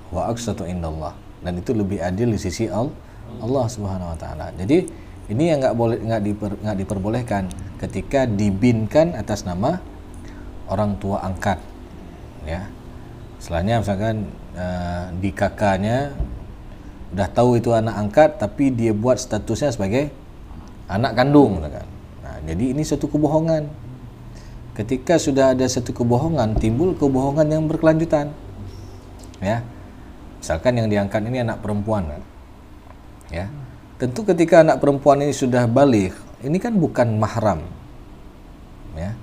Wa aqsatu indallah. Dan itu lebih adil di sisi Allah Subhanahu wa taala. Jadi ini yang enggak diperbolehkan ketika dibinkan atas nama orang tua angkat. Ya. Setelahnya misalkan di kakaknya udah tahu itu anak angkat tapi dia buat statusnya sebagai anak kandung misalkan. Nah, jadi ini satu kebohongan. Ketika sudah ada satu kebohongan, timbul kebohongan yang berkelanjutan. Ya. Misalkan yang diangkat ini anak perempuan kan. Ya. Tentu ketika anak perempuan ini sudah balik, ini kan bukan mahram. Ya.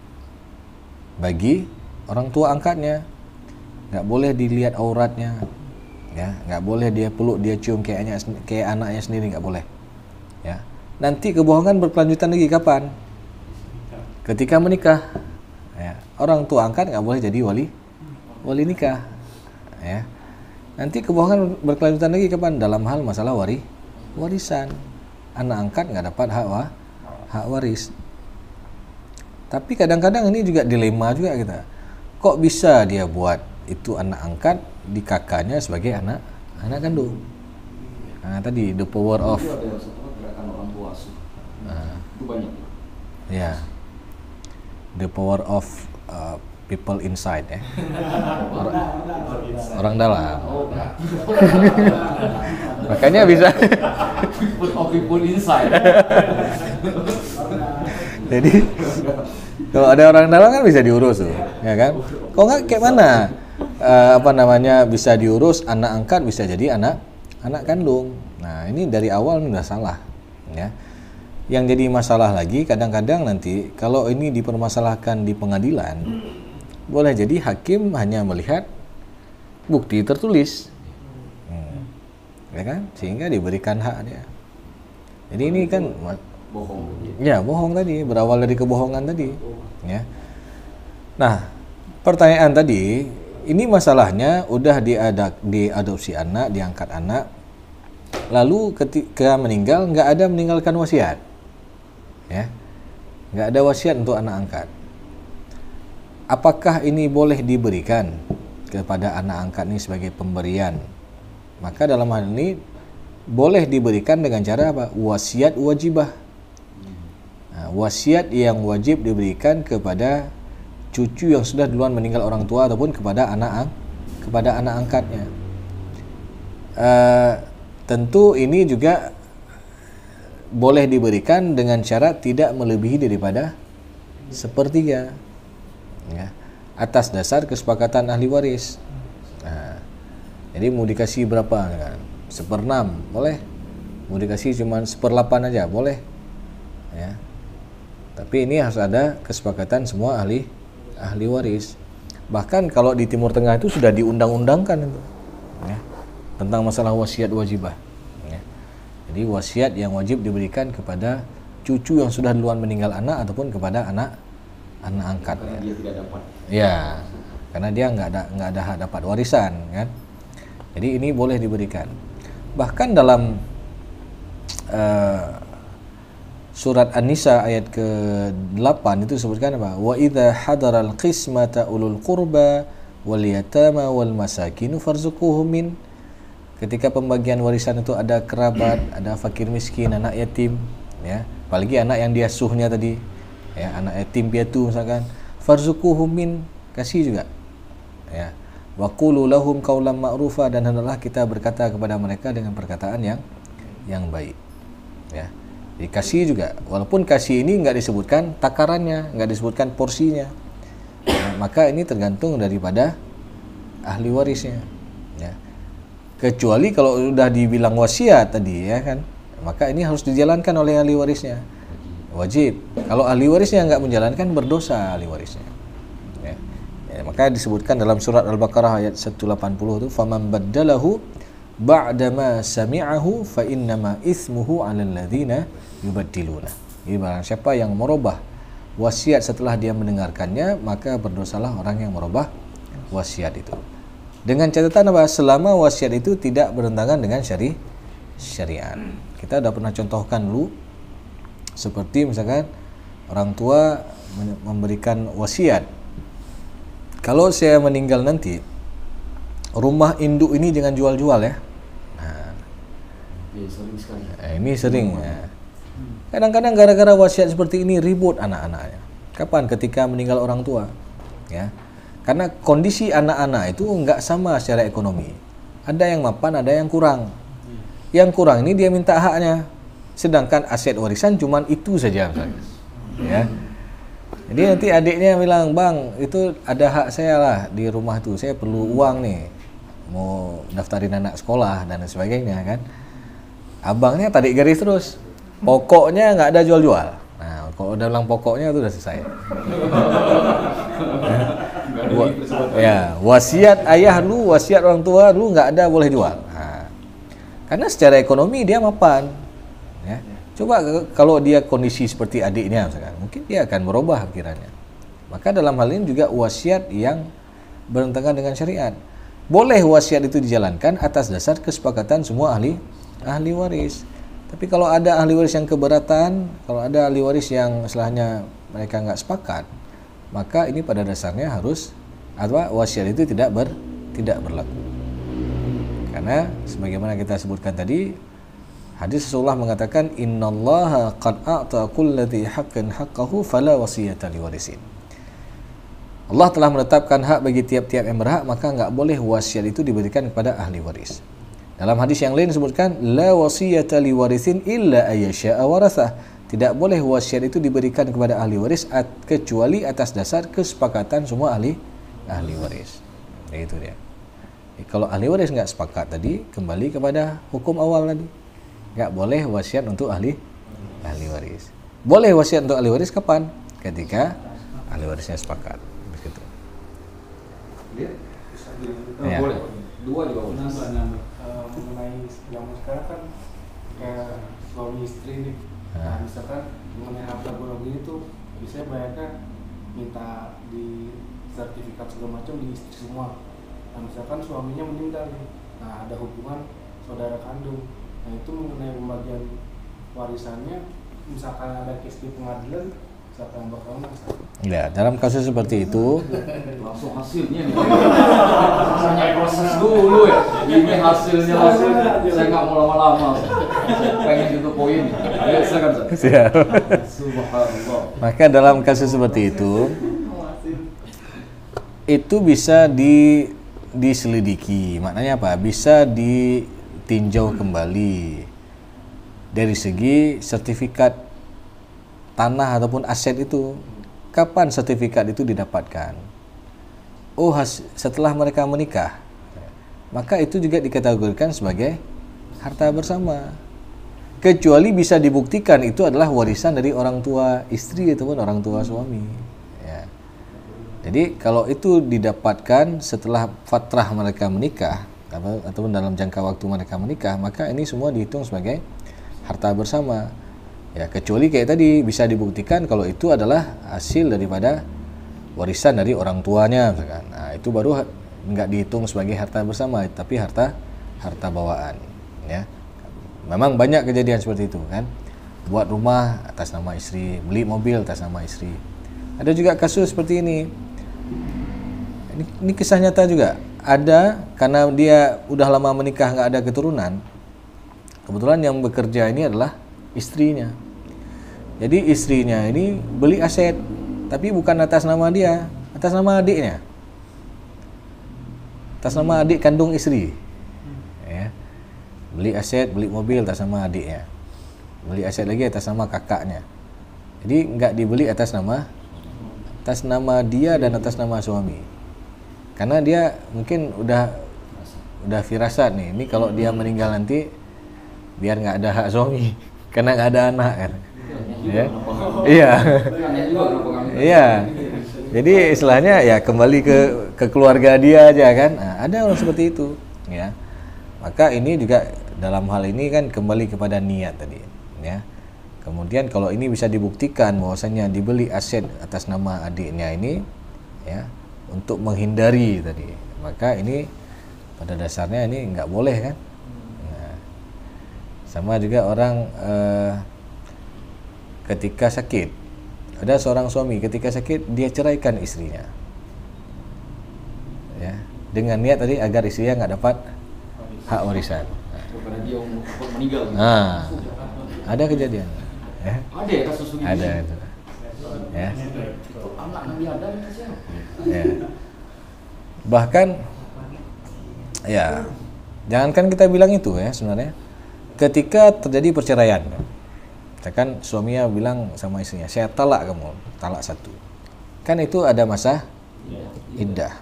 Bagi orang tua angkatnya. Enggak boleh dilihat auratnya. Ya, enggak boleh dia peluk, dia cium kayak anaknya sendiri, enggak boleh. Ya. Nanti kebohongan berkelanjutan lagi kapan? Ketika menikah. Ya, orang tua angkat nggak boleh jadi wali nikah. Ya, nanti kebohongan berkelanjutan lagi kapan? Dalam hal masalah warisan, anak angkat nggak dapat hak waris. Tapi kadang-kadang ini juga dilema juga kita. Kok bisa dia buat itu anak angkat di kakaknya sebagai anak kandung? Nah, tadi the power of gerakan orang tua asuh. Itu banyak. Ya. The power of people inside, ya. Orang dalam. Makanya bisa. People inside. Jadi kalau ada orang dalam kan bisa diurus tuh, ya kan? Kok nggak kayak mana? Bisa diurus, anak angkat bisa jadi anak kandung. Nah, ini dari awal udah salah, ya. Yang jadi masalah lagi kadang-kadang nanti kalau ini dipermasalahkan di pengadilan, boleh jadi hakim hanya melihat bukti tertulis, ya kan, sehingga diberikan hak dia. Jadi ini kan bohong. Ya, bohong tadi, berawal dari kebohongan tadi. Ya. Nah, pertanyaan tadi, ini masalahnya udah diadopsi anak, diangkat anak, lalu ketika meninggal nggak ada meninggalkan wasiat, ya, nggak ada wasiat untuk anak angkat. Apakah ini boleh diberikan kepada anak angkat ini sebagai pemberian? Maka dalam hal ini boleh diberikan dengan cara apa? Wasiat wajibah. Nah, wasiat yang wajib diberikan kepada cucu yang sudah duluan meninggal orang tua ataupun kepada anak angkatnya. Tentu ini juga boleh diberikan dengan cara tidak melebihi daripada sepertiga, ya, atas dasar kesepakatan ahli waris. Nah, jadi mau dikasih berapa kan? 1/6 boleh, mau dikasih cuma 1/8 aja boleh, ya. Tapi ini harus ada kesepakatan semua ahli waris. Bahkan kalau di Timur Tengah itu sudah diundang-undangkan itu, ya, tentang masalah wasiat wajibah, ya. Jadi wasiat yang wajib diberikan kepada cucu yang sudah duluan meninggal anak ataupun kepada anak angkat. Karena dia tidak dapat. Ya, karena dia nggak ada hak dapat warisan, kan. Jadi ini boleh diberikan. Bahkan dalam surat An-Nisa ayat ke-8 itu disebutkan apa? Wa idza hadaral qismata ulul qurba wal yatama wal masakin farzuquhum min. Ketika pembagian warisan itu ada kerabat, ada fakir miskin, anak yatim, ya. Apalagi anak yang diasuhnya tadi, ya, anak yatim piatu misalkan, farzuquhum min, kasih juga. Ya. Wa qulu lahum qaulan ma'rufa, dan hendaklah kita berkata kepada mereka dengan perkataan yang baik. Ya. Dikasih juga, walaupun kasih ini nggak disebutkan takarannya, nggak disebutkan porsinya, ya, maka ini tergantung daripada ahli warisnya, ya. Kecuali kalau sudah dibilang wasiat tadi, ya kan, maka ini harus dijalankan oleh ahli warisnya, wajib. Kalau ahli warisnya nggak menjalankan, berdosa ahli warisnya, ya. Ya, maka disebutkan dalam surat Al-Baqarah ayat 180 itu, faman baddalahu ba'dama sami'ahu fa innama ithmuhu 'alal ladzina yubaddiluna. Jadi barang siapa yang merubah wasiat setelah dia mendengarkannya, maka berdosalah orang yang merubah wasiat itu. Dengan catatan apa? Selama wasiat itu tidak bertentangan dengan syariat. Kita sudah pernah contohkan dulu, seperti misalkan orang tua memberikan wasiat, kalau saya meninggal nanti, rumah induk ini jangan jual-jual, ya. Nah, sering sekali. Ini sering, ya. Kadang-kadang gara-gara wasiat seperti ini ribut anak-anaknya. Kapan? Ketika meninggal orang tua, ya. Karena kondisi anak-anak itu enggak sama secara ekonomi. Ada yang mapan, ada yang kurang. Yang kurang ini dia minta haknya. Sedangkan aset warisan cuman itu saja misalnya. Ya. Jadi nanti adiknya bilang, "Bang, itu ada hak saya lah di rumah tuh. Saya perlu uang nih. Mau daftarin anak sekolah dan sebagainya, kan." Abangnya tarik garis terus. Pokoknya nggak ada jual-jual. Nah, kalau udah bilang pokoknya itu udah selesai. Ya, wasiat ayah lu, wasiat orang tua lu nggak ada boleh jual. Nah, karena secara ekonomi dia mapan. Ya. Coba kalau dia kondisi seperti adiknya misalkan, mungkin dia akan berubah pikirannya. Maka dalam hal ini juga wasiat yang bertentangan dengan syariat. Boleh wasiat itu dijalankan atas dasar kesepakatan semua ahli waris. Tapi kalau ada ahli waris yang keberatan, kalau ada ahli waris yang istilahnya mereka nggak sepakat, maka ini pada dasarnya harus wasiat itu tidak berlaku. Karena sebagaimana kita sebutkan tadi, hadis Rasulullah mengatakan, innallaha qad a'ta kulli haqqin haqqahu fala wasiyata liwarisin. Allah telah menetapkan hak bagi tiap-tiap yang berhak, maka nggak boleh wasiat itu diberikan kepada ahli waris. Dalam hadis yang lain disebutkan, la wasiyata liwarisin illa ayyasha'a warathah. Tidak boleh wasiat itu diberikan kepada ahli waris kecuali atas dasar kesepakatan semua ahli waris. Itu dia. Kalau ahli waris nggak sepakat tadi, kembali kepada hukum awal tadi. Nggak boleh wasiat untuk ahli waris. Boleh wasiat untuk ahli waris kapan? Ketika ahli warisnya sepakat. Begitu. Ya. Boleh. Dua juga boleh. Mengenai zaman sekarang kan kayak suami istri nih, Nah, misalkan mengenai harta golongan ini tuh biasanya banyaknya minta di sertifikat segala macam di istri semua. Nah, misalkan suaminya meninggal nih, nah ada hubungan saudara kandung. Nah, itu mengenai pembagian warisannya, misalkan ada case di pengadilan, siapa yang bakal menang? Ya, dalam kasus seperti itu langsung hasilnya nih. Saya proses dulu ya. Ini hasilnya langsung. Saya nggak mau lama-lama. Saya pengen itu poin. Ayo silakan. siap. Subhanallah. Maka dalam kasus seperti itu bisa diselidiki. Maknanya apa? Bisa ditinjau kembali dari segi sertifikat tanah ataupun aset itu. Kapan sertifikat itu didapatkan? Oh, setelah mereka menikah. Maka itu juga dikategorikan sebagai harta bersama. Kecuali bisa dibuktikan itu adalah warisan dari orang tua istri ataupun orang tua suami. Ya. Jadi kalau itu didapatkan setelah fatrah mereka menikah ataupun dalam jangka waktu mereka menikah, maka ini semua dihitung sebagai harta bersama. Ya, kecuali kayak tadi bisa dibuktikan kalau itu adalah hasil daripada warisan dari orang tuanya misalkan. Nah, itu baru nggak dihitung sebagai harta bersama, tapi harta bawaan, ya. Memang banyak kejadian seperti itu kan. Buat rumah atas nama istri, beli mobil atas nama istri. Ada juga kasus seperti ini. Ini kisah nyata juga. Ada karena dia udah lama menikah nggak ada keturunan. Kebetulan yang bekerja ini adalah istrinya. Jadi istrinya ini beli aset, tapi bukan atas nama dia, atas nama adiknya, atas nama adik kandung istri. Ya. Beli aset, beli mobil atas nama adiknya, beli aset lagi atas nama kakaknya. Jadi nggak dibeli atas nama dia dan atas nama suami, karena dia mungkin udah firasat nih. Ini kalau dia meninggal nanti biar nggak ada hak suami karena nggak ada anak kan. Ya. Iya. Iya. Jadi istilahnya ya kembali ke keluarga dia aja kan. Nah, ada orang seperti itu, ya. Maka ini juga dalam hal ini kan kembali kepada niat tadi, ya. Kemudian kalau ini bisa dibuktikan bahwasanya dibeli aset atas nama adiknya ini, ya, untuk menghindari tadi, maka ini pada dasarnya ini nggak boleh kan. Nah, sama juga orang ketika sakit, ada seorang suami ketika sakit dia ceraikan istrinya, ya, dengan niat tadi agar istrinya nggak dapat hak warisan. Karena dia meninggal. Nah, ada kejadian. Ya. Ada ya kasus begini? Ada itu. Ya. Anak Nabi Adam itu siapa? Ya. Bahkan, ya, jangankan kita bilang itu ya sebenarnya. Ketika terjadi perceraian, kan suaminya bilang sama istrinya, saya talak kamu, talak satu. Kan itu ada masa iddah.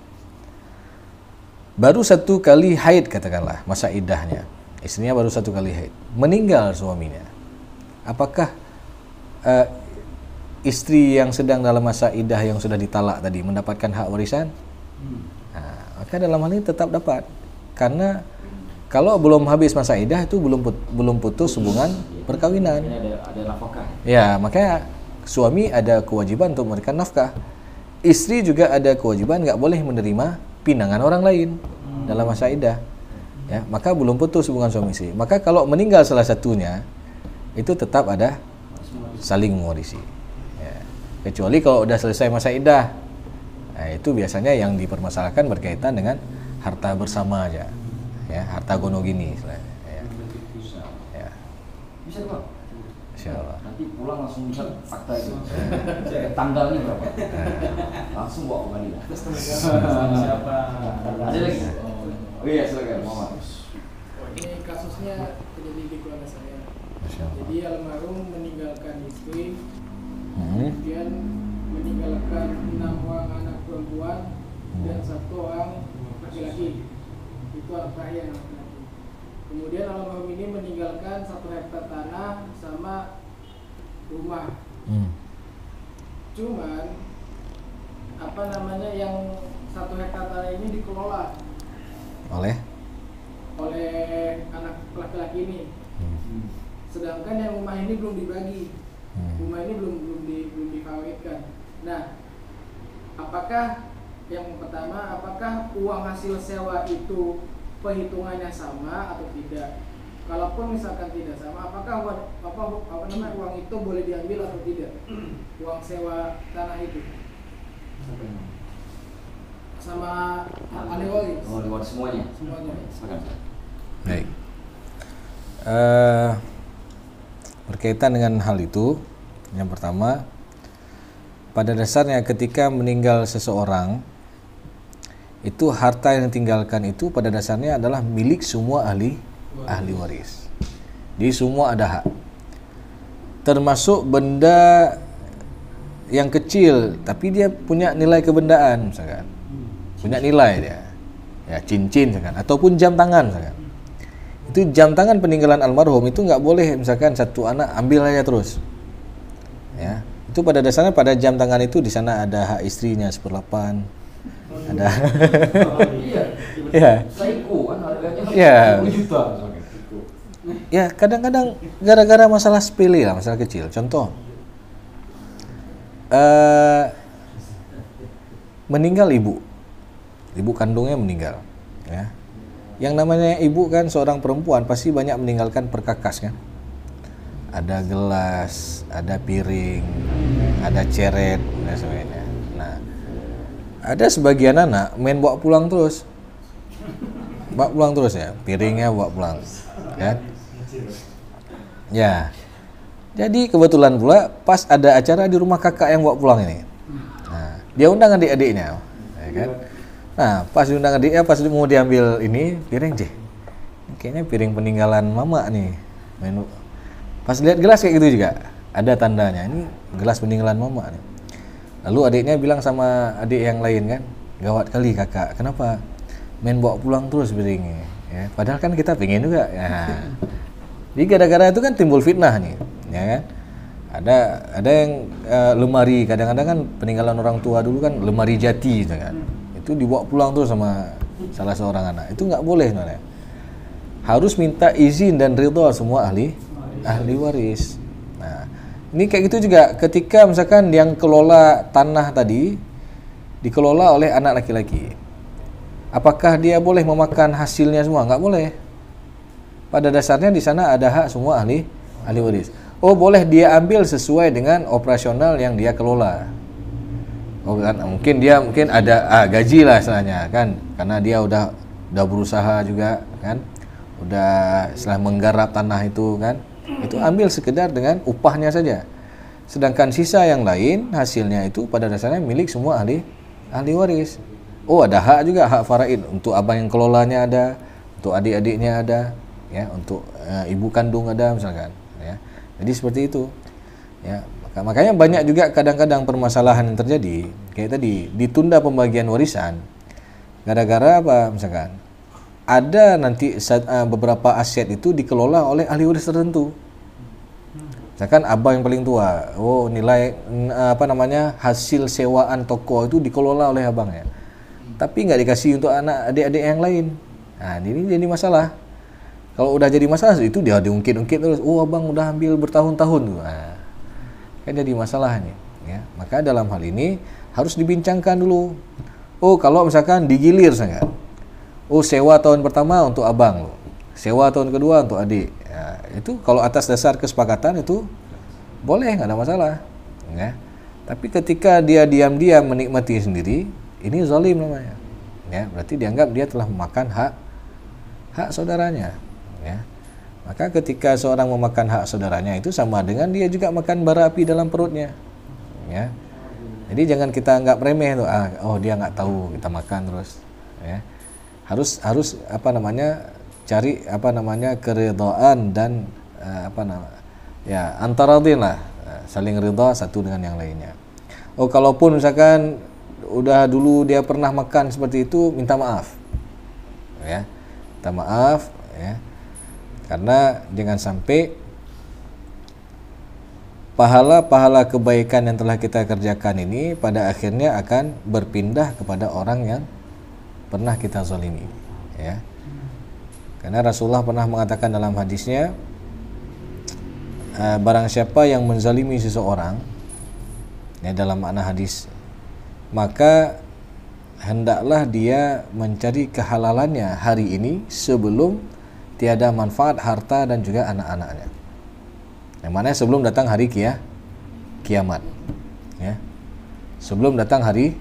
Baru 1 kali haid katakanlah masa iddahnya. Istrinya baru 1 kali haid. Meninggal suaminya. Apakah istri yang sedang dalam masa iddah yang sudah ditalak tadi mendapatkan hak warisan? Nah, maka dalam hal ini tetap dapat. Karena kalau belum habis masa iddah itu belum putus hubungan perkawinan. Ada nafkah. Ya, makanya suami ada kewajiban untuk memberikan nafkah. Istri juga ada kewajiban nggak boleh menerima pinangan orang lain dalam masa iddah. Ya, maka belum putus hubungan suami istri. Maka kalau meninggal salah satunya itu tetap ada saling mewarisi. Ya. Kecuali kalau udah selesai masa iddah. Nah, itu biasanya yang dipermasalahkan berkaitan dengan harta bersama aja. Ya, harta gono gini istilahnya. Ya. Ya. Bisa Pak? Insyaallah. Nanti pulang langsung bisa fakta itu. Tanggalnya berapa? Langsung bawa ke Madinah. Siapa? Ada lagi? Oh iya, silakan Muhammad. Ini kasusnya terjadi di keluarga saya. Insyaallah. Jadi almarhum meninggalkan istri, kemudian meninggalkan 6 orang anak perempuan dan 1 orang laki-laki. Itu anak terakhir laki-laki. Kemudian almarhum ini meninggalkan 1 hektar tanah sama rumah. Cuman yang 1 hektar tanah ini dikelola oleh anak laki-laki ini. sedangkan yang rumah ini belum dibagi, rumah ini belum dikawinkan. Nah, apakah yang pertama, apakah uang hasil sewa itu perhitungannya sama atau tidak? Kalaupun misalkan tidak sama, apakah uang itu boleh diambil atau tidak? Uang sewa tanah itu sama ahli waris. Oh, lewat semuanya. Semuanya. Baik. Berkaitan dengan hal itu, yang pertama, pada dasarnya ketika meninggal seseorang, itu harta yang ditinggalkan itu pada dasarnya adalah milik semua ahli waris. Jadi semua ada hak. Termasuk benda yang kecil tapi dia punya nilai kebendaan misalkan. Punya nilai dia. Ya, cincin misalkan ataupun jam tangan misalkan. Itu jam tangan peninggalan almarhum itu nggak boleh misalkan satu anak ambil aja terus. Ya, itu pada dasarnya pada jam tangan itu di sana ada hak istrinya 1/8. Ada. Ya. Saiko kan harganya Ya. 10 juta misalkan. Ya, kadang-kadang gara-gara masalah sepele lah, masalah kecil. Contoh, meninggal ibu kandungnya meninggal. Ya. Yang namanya ibu kan seorang perempuan pasti banyak meninggalkan perkakas kan. Ada gelas, ada piring, ada ceret dan sebagainya. Nah, ada sebagian anak main bawa pulang terus. Bawa pulang terus ya, piringnya bawa pulang. Kan? Ya. Jadi kebetulan pula pas ada acara di rumah kakak yang bawa pulang ini. Nah, dia undang adik-adiknya. Ya kan? Nah, pas diundang adiknya, pas mau diambil ini piring, kayaknya piring peninggalan mama nih. Pas lihat gelas kayak gitu juga, ada tandanya, ini gelas peninggalan mama nih. Lalu adiknya bilang sama adik yang lain kan, gawat kali kakak, kenapa main bawa pulang terus piringnya? Ya, padahal kan kita pengen juga. Ya. Jadi gara-gara itu kan timbul fitnah nih, ya kan? Ada yang lemari, kadang-kadang kan peninggalan orang tua dulu kan lemari jati, kan? Itu dibawa pulang tuh sama salah seorang anak. Itu nggak boleh sebenarnya. Harus minta izin dan ridha semua ahli waris. Nah, ini kayak gitu juga ketika misalkan yang kelola tanah tadi dikelola oleh anak laki-laki. Apakah dia boleh memakan hasilnya semua? Nggak boleh. Pada dasarnya di sana ada hak semua ahli waris. Oh, boleh dia ambil sesuai dengan operasional yang dia kelola. Oh kan, mungkin ada gaji lah istilahnya kan, karena dia udah berusaha juga kan, udah setelah menggarap tanah itu kan, itu ambil sekedar dengan upahnya saja. Sedangkan sisa yang lain hasilnya itu pada dasarnya milik semua ahli waris. Oh, ada hak juga, hak faraid, untuk abang yang kelolanya ada, untuk adik-adiknya ada, ya, untuk ibu kandung ada misalkan, ya. Jadi seperti itu, ya. Makanya banyak juga kadang-kadang permasalahan yang terjadi kayak tadi, ditunda pembagian warisan gara-gara apa, misalkan ada nanti beberapa aset itu dikelola oleh ahli waris tertentu. Misalkan abang yang paling tua, nilai hasil sewaan toko itu dikelola oleh abangnya, tapi nggak dikasih untuk anak adik-adik yang lain. Nah, ini jadi masalah. Kalau udah jadi masalah itu dia diungkit-ungkit terus, abang udah ambil bertahun-tahun tuh. Nah, kan jadi masalah nih, ya. Maka dalam hal ini harus dibincangkan dulu. Kalau misalkan digilir sangat. Sewa tahun pertama untuk abang lo, sewa tahun kedua untuk adik. Ya, itu kalau atas dasar kesepakatan itu boleh, nggak ada masalah, ya. Tapi ketika dia diam-diam menikmati sendiri, ini zalim namanya. Ya, berarti dianggap dia telah memakan hak saudaranya, ya. Maka ketika seorang memakan hak saudaranya itu sama dengan dia juga makan bara api dalam perutnya, ya. Jadi jangan kita anggap remeh tuh, dia nggak tahu kita makan terus, ya. Harus cari keridhaan dan antaradin lah, saling ridha satu dengan yang lainnya. Kalaupun misalkan udah dulu dia pernah makan seperti itu, minta maaf, ya, minta maaf, ya. Karena jangan sampai pahala-pahala kebaikan yang telah kita kerjakan ini pada akhirnya akan berpindah kepada orang yang pernah kita zalimi, ya. Karena Rasulullah pernah mengatakan dalam hadisnya, barang siapa yang menzalimi seseorang, ya, dalam makna hadis, maka hendaklah dia mencari kehalalannya hari ini sebelum tiada manfaat harta dan juga anak-anaknya. Yang mana sebelum datang hari kiamat, ya. Sebelum datang hari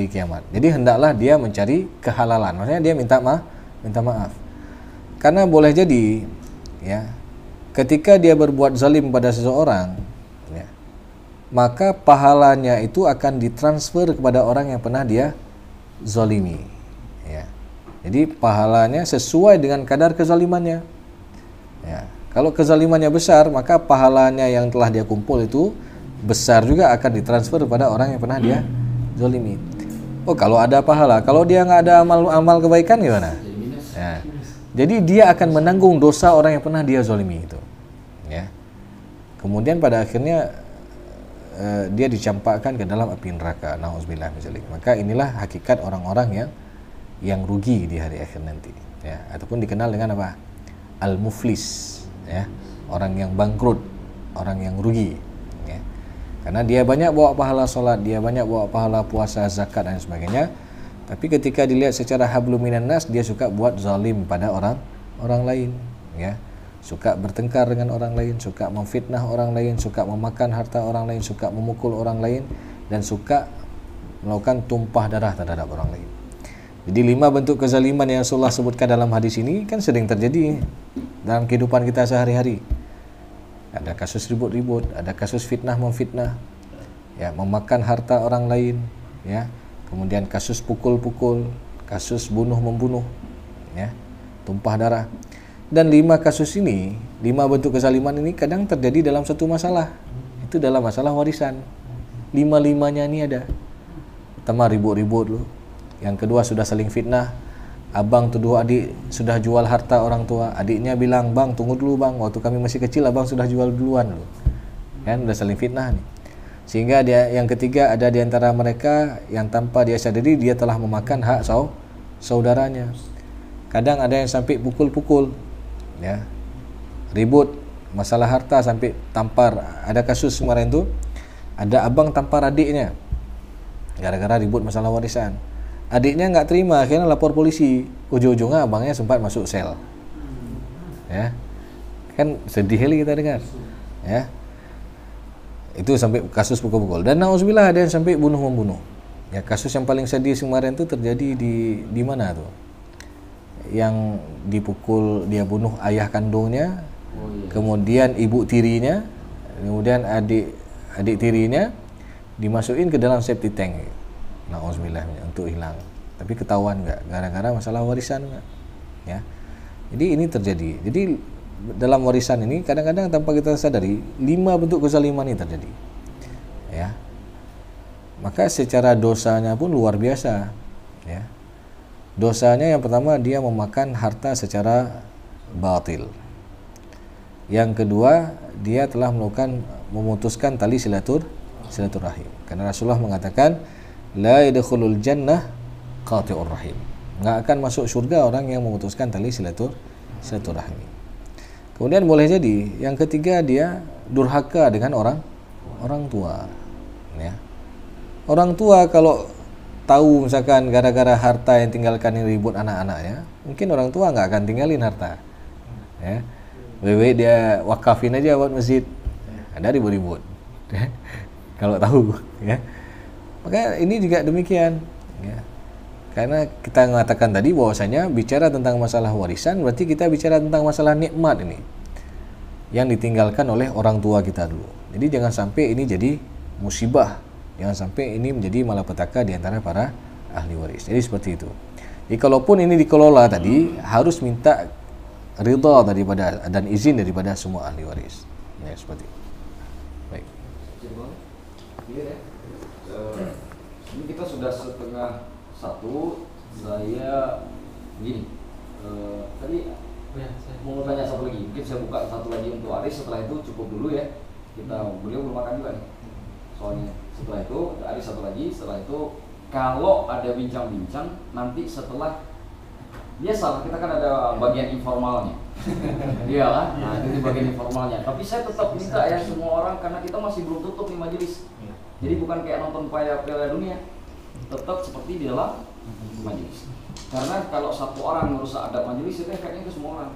kiamat. Jadi hendaklah dia mencari kehalalan. Maksudnya dia minta maaf. Karena boleh jadi, ya, ketika dia berbuat zalim pada seseorang, ya, maka pahalanya itu akan ditransfer kepada orang yang pernah dia zalimi, ya. Jadi pahalanya sesuai dengan kadar kezalimannya, ya. Kalau kezalimannya besar, maka pahalanya yang telah dia kumpul itu besar juga akan ditransfer kepada orang yang pernah dia zalimi. Oh, kalau ada pahala, kalau dia nggak ada amal kebaikan gimana? Ya. Jadi dia akan menanggung dosa orang yang pernah dia zalimi itu, ya. Kemudian pada akhirnya dia dicampakkan ke dalam api neraka. Nauzubillah min dzalik. Maka inilah hakikat orang-orang yang rugi di hari akhir nanti, ya. Ataupun dikenal dengan apa? Al-muflis, ya. Orang yang bangkrut, orang yang rugi, ya. Karena dia banyak bawa pahala salat, dia banyak bawa pahala puasa, zakat dan sebagainya. Tapi ketika dilihat secara hablum minan nas, dia suka buat zalim pada orang lain, ya. Suka bertengkar dengan orang lain, suka memfitnah orang lain, suka memakan harta orang lain, suka memukul orang lain, dan suka melakukan tumpah darah terhadap orang lain. Jadi 5 bentuk kezaliman yang Rasulullah sebutkan dalam hadis ini kan sering terjadi dalam kehidupan kita sehari-hari. Ada kasus ribut-ribut, ada kasus fitnah memfitnah, ya, memakan harta orang lain, ya. Kemudian kasus pukul-pukul, kasus bunuh-membunuh, ya, tumpah darah. Dan 5 kasus ini, 5 bentuk kezaliman ini kadang terjadi dalam satu masalah. Itu dalam masalah warisan. 5-5-nya ini ada. Pertama ribut-ribut dulu. Yang kedua sudah saling fitnah. Abang tuduh adik sudah jual harta orang tua. Adiknya bilang, "Bang, tunggu dulu bang, waktu kami masih kecil abang sudah jual duluan dulu." Kan udah saling fitnah nih. Sehingga dia yang ketiga ada di antara mereka yang tanpa dia sadari dia telah memakan hak saudaranya. Kadang ada yang sampai pukul-pukul, ya, ribut masalah harta sampai tampar. Ada kasus kemarin tu, ada abang tampar adiknya gara-gara ribut masalah warisan. Adiknya nggak terima, akhirnya lapor polisi. Ujung-ujungnya abangnya sempat masuk sel, ya. Kan sedih kali kita dengar, ya. Itu sampai kasus pukul-pukul. Dan nauzubillah ada yang sampai bunuh-membunuh. Ya, kasus yang paling sedih kemarin itu terjadi di mana tuh? Yang dipukul, dia bunuh ayah kandungnya, kemudian ibu tirinya, kemudian adik tirinya dimasukin ke dalam septic tank. Nauzubillah untuk hilang. Tapi ketahuan enggak gara-gara masalah warisan enggak? Ya. Jadi ini terjadi. Jadi dalam warisan ini kadang-kadang tanpa kita sadari 5 bentuk kezaliman ini terjadi, ya. Maka secara dosanya pun luar biasa, ya. Dosanya yang pertama dia memakan harta secara batil. Yang kedua dia telah memutuskan tali silaturahim. Karena Rasulullah mengatakan la yadkhulul jannah qati'ur rahim. Enggak akan masuk surga orang yang memutuskan tali silaturahim. Kemudian boleh jadi yang ketiga dia durhaka dengan orang tua, ya. Orang tua kalau tahu misalkan gara-gara harta yang tinggalkan ini ribut anak-anaknya, mungkin orang tua nggak akan tinggalin harta, ya. Dia wakafin aja buat masjid, ada ribut-ribut, kalau tahu, ya. Maka ini juga demikian, ya. Karena kita mengatakan tadi bahwasanya bicara tentang masalah warisan berarti kita bicara tentang masalah nikmat ini yang ditinggalkan oleh orang tua kita dulu. Jadi jangan sampai ini jadi musibah, jangan sampai ini menjadi malapetaka di antara para ahli waris. Jadi seperti itu. Jadi kalaupun ini dikelola tadi harus minta ridha daripada dan izin daripada semua ahli waris. Ya seperti itu. Baik. Ini kita sudah setengah 1. Saya begini, tadi mau tanya satu lagi, mungkin saya buka satu lagi untuk Aris, setelah itu cukup dulu ya, beliau belum makan juga nih soalnya. Setelah itu Aris satu lagi, setelah itu kalau ada bincang-bincang nanti setelah Biasa kita kan ada bagian informalnya. Iya kan? Nah, itu bagian informalnya. Tapi saya tetap minta ya semua orang, karena kita masih belum tutup nih majelis. Jadi bukan kayak nonton Piala Dunia. Tetap seperti di dalam majelis. Karena kalau satu orang merusak adab majelis, itu efeknya ke semua orang.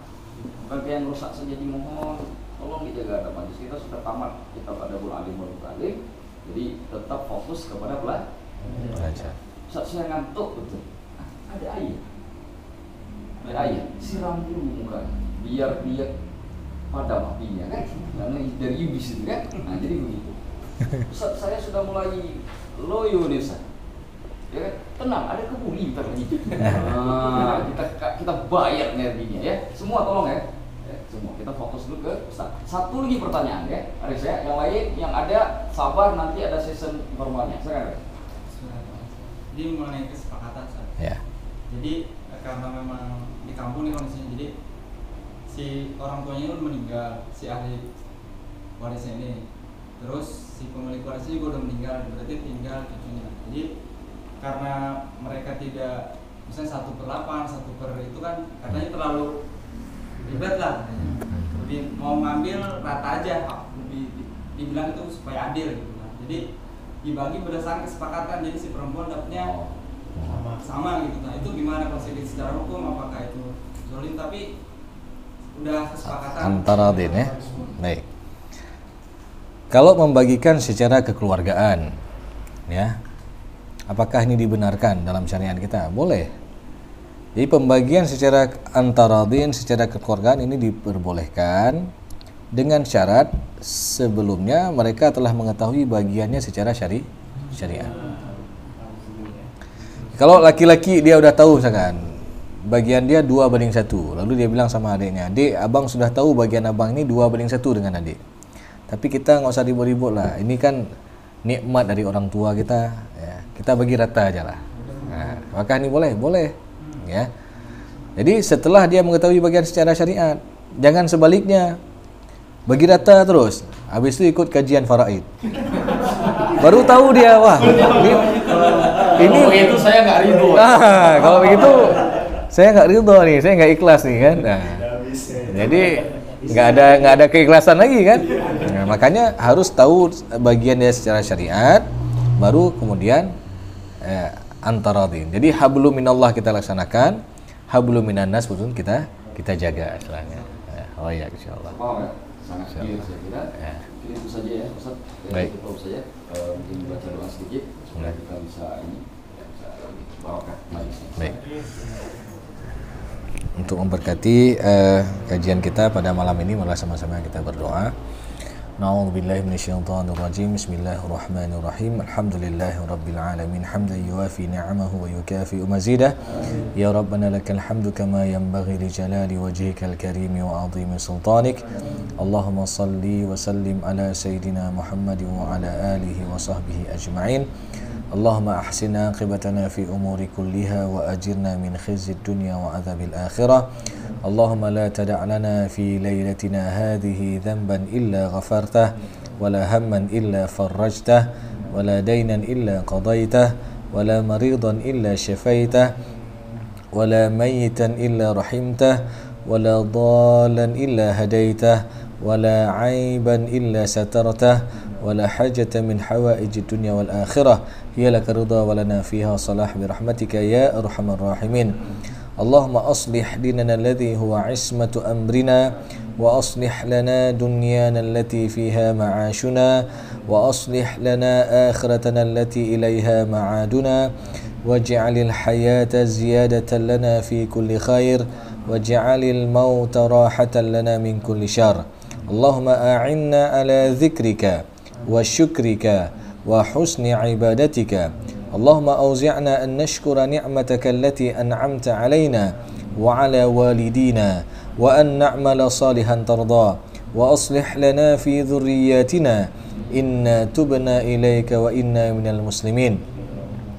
Bukan kayak yang merusak saja, dimohon tolong dijaga adab majelis. Kita sudah tamat kitab Adabul Alim wal Muta'allim. Jadi tetap fokus kepada belajar. Saat saya ngantuk betul. Ada air. Ada air, siram dulu mukanya biar dia padam apinya kan, karena dari iblis itu kan. Nah jadi begitu. Ustaz, saya sudah mulai loyo nih Ustaz. Ya kan? Tenang, ada kebuli bentar lagi. Nah, kita bayar energinya ya. Semua tolong ya. Semua kita fokus dulu ke Ustaz. Satu lagi pertanyaan ya. Ada saya, yang lain yang ada sabar, nanti ada season informalnya. Saya Jadi mengenai kesepakatan Ustaz. Ya. Jadi karena memang di kampung nih kondisinya, jadi si orang tuanya itu meninggal, si ahli warisnya ini, terus si pemilik warisnya juga udah meninggal, berarti tinggal cucunya. Jadi karena mereka tidak, misalnya 1/8, 1/, itu kan katanya terlalu ribet lah, lebih mau ngambil rata aja, lebih dibilang itu supaya adil gitu kan. Jadi dibagi berdasarkan kesepakatan, jadi si perempuan dapatnya sama gitu. Nah itu gimana konsekuensi secara hukum, apakah itu zolim, tapi udah kesepakatan antara din ya. Baik. Kalau membagikan secara kekeluargaan ya, apakah ini dibenarkan dalam syariat kita? Boleh. Jadi pembagian secara antara din, secara kekeluargaan ini diperbolehkan dengan syarat sebelumnya mereka telah mengetahui bagiannya secara syariat. Kalau laki-laki dia udah tahu misalkan bagian dia 2/1, lalu dia bilang sama adiknya, "Adik, abang sudah tahu bagian abang ini 2/1 dengan adik. Tapi kita nggak usah ribut-ribut lah. Ini kan nikmat dari orang tua kita, ya. Kita bagi rata aja lah." Nah, maka ini boleh, ya. Jadi setelah dia mengetahui bagian secara syariat, jangan sebaliknya bagi rata terus. Habis itu ikut kajian faraid. Baru tahu dia, wah, ini itu saya nggak ridho. Nah, kalau begitu saya nggak ridho nih, saya nggak ikhlas nih kan. Nah, jadi nggak ada keikhlasan lagi kan. Nah, makanya harus tahu bagian dia secara syariat, baru kemudian antara din. Jadi hablum minallah kita laksanakan, hablum minan nas pun kita jaga istilahnya. Oh iya, insyaallah. Paham ya? Sangat clear saya kira. Itu saja ya Ustaz. Baik. Cukup saja. Mungkin baca doa sedikit supaya kita bisa barokah majlisnya. Baik. Untuk memberkati kajian kita pada malam ini, mari sama-sama kita berdoa. Na'udzubillahi minasyaitonir rajim. Bismillahirrahmanirrahim. Alhamdulillahirabbil alamin. Hamdan yuwafi ni'amahu wa yukafi'u mazidah. Ya Rabbana lakal hamdu kama yanbaghi li jalali wajhikal karim wa 'azimi sultanik. Allahumma salli wa sallim ala sayyidina Muhammad wa ala alihi wa sahbihi ajma'in. Allahumma ahsina aqibatana fi umuri kulliha wa ajirna min khizyid dunya wa adzabil akhirah. Allahumma la tada' lana fi laylatina hadhihi dhanban illa ghafartah wa la hamman illa farrajtah wa la daynan illa qadaitah wa la maridan illa shafaitah wa la mayyitan illa rahimtah wa la dhalan illa hadaitah wa la 'aiban illa satartah wa la hajata min hawaijid dunya wal akhirah hiya laka ridha wa lana fiha salah bi rahmatika ya arhamar rahimin. Allahumma aslih dinana alladhi huwa ismatu amrina wa aslih lana dunyana allati fiha ma'ashuna wa aslih lana akhiratana allati ilayha ma'aduna waj'alil hayata ziyadatan lana fi kulli khair waj'alil mauta rahatan lana min kulli syarr. Allahumma a'inna ala dhikrika wa syukrika wa husni ibadatika. Allahumma awzi'na an nashkura ni'mataka allati an'amta alaina wa ala walidina wa an na'mala salihan tarda wa aslih lana fi dhurriyyatina inna tubna ilayka wa inna minal muslimin.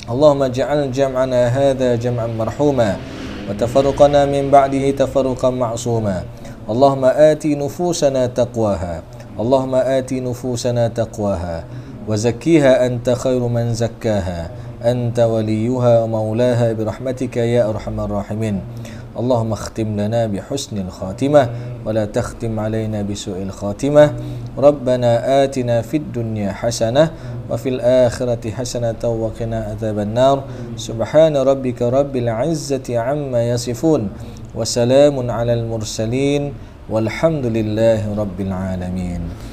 Allahumma ij'al jam'ana hadha jam'an marhuma wa tafarruqana min ba'dihi tafarruqan ma'suma. Allahumma ati nufusana taqwaha. Allahumma ati nufusana taqwaha wa zakkiha anta khairu man zakkaha anta waliyuha wa maulaha birahmatika ya arhamar rahimin. Allahumma khtim lana bi husnil khatimah wa la takhtim alaina bi su'il khatimah. Rabbana atina fid dunya hasanah wa fil akhirati hasanatan wa qina adzaban nar. Subhana rabbika rabbil izzati amma yasifun wa salamun alal mursalin walhamdulillahi rabbil alamin.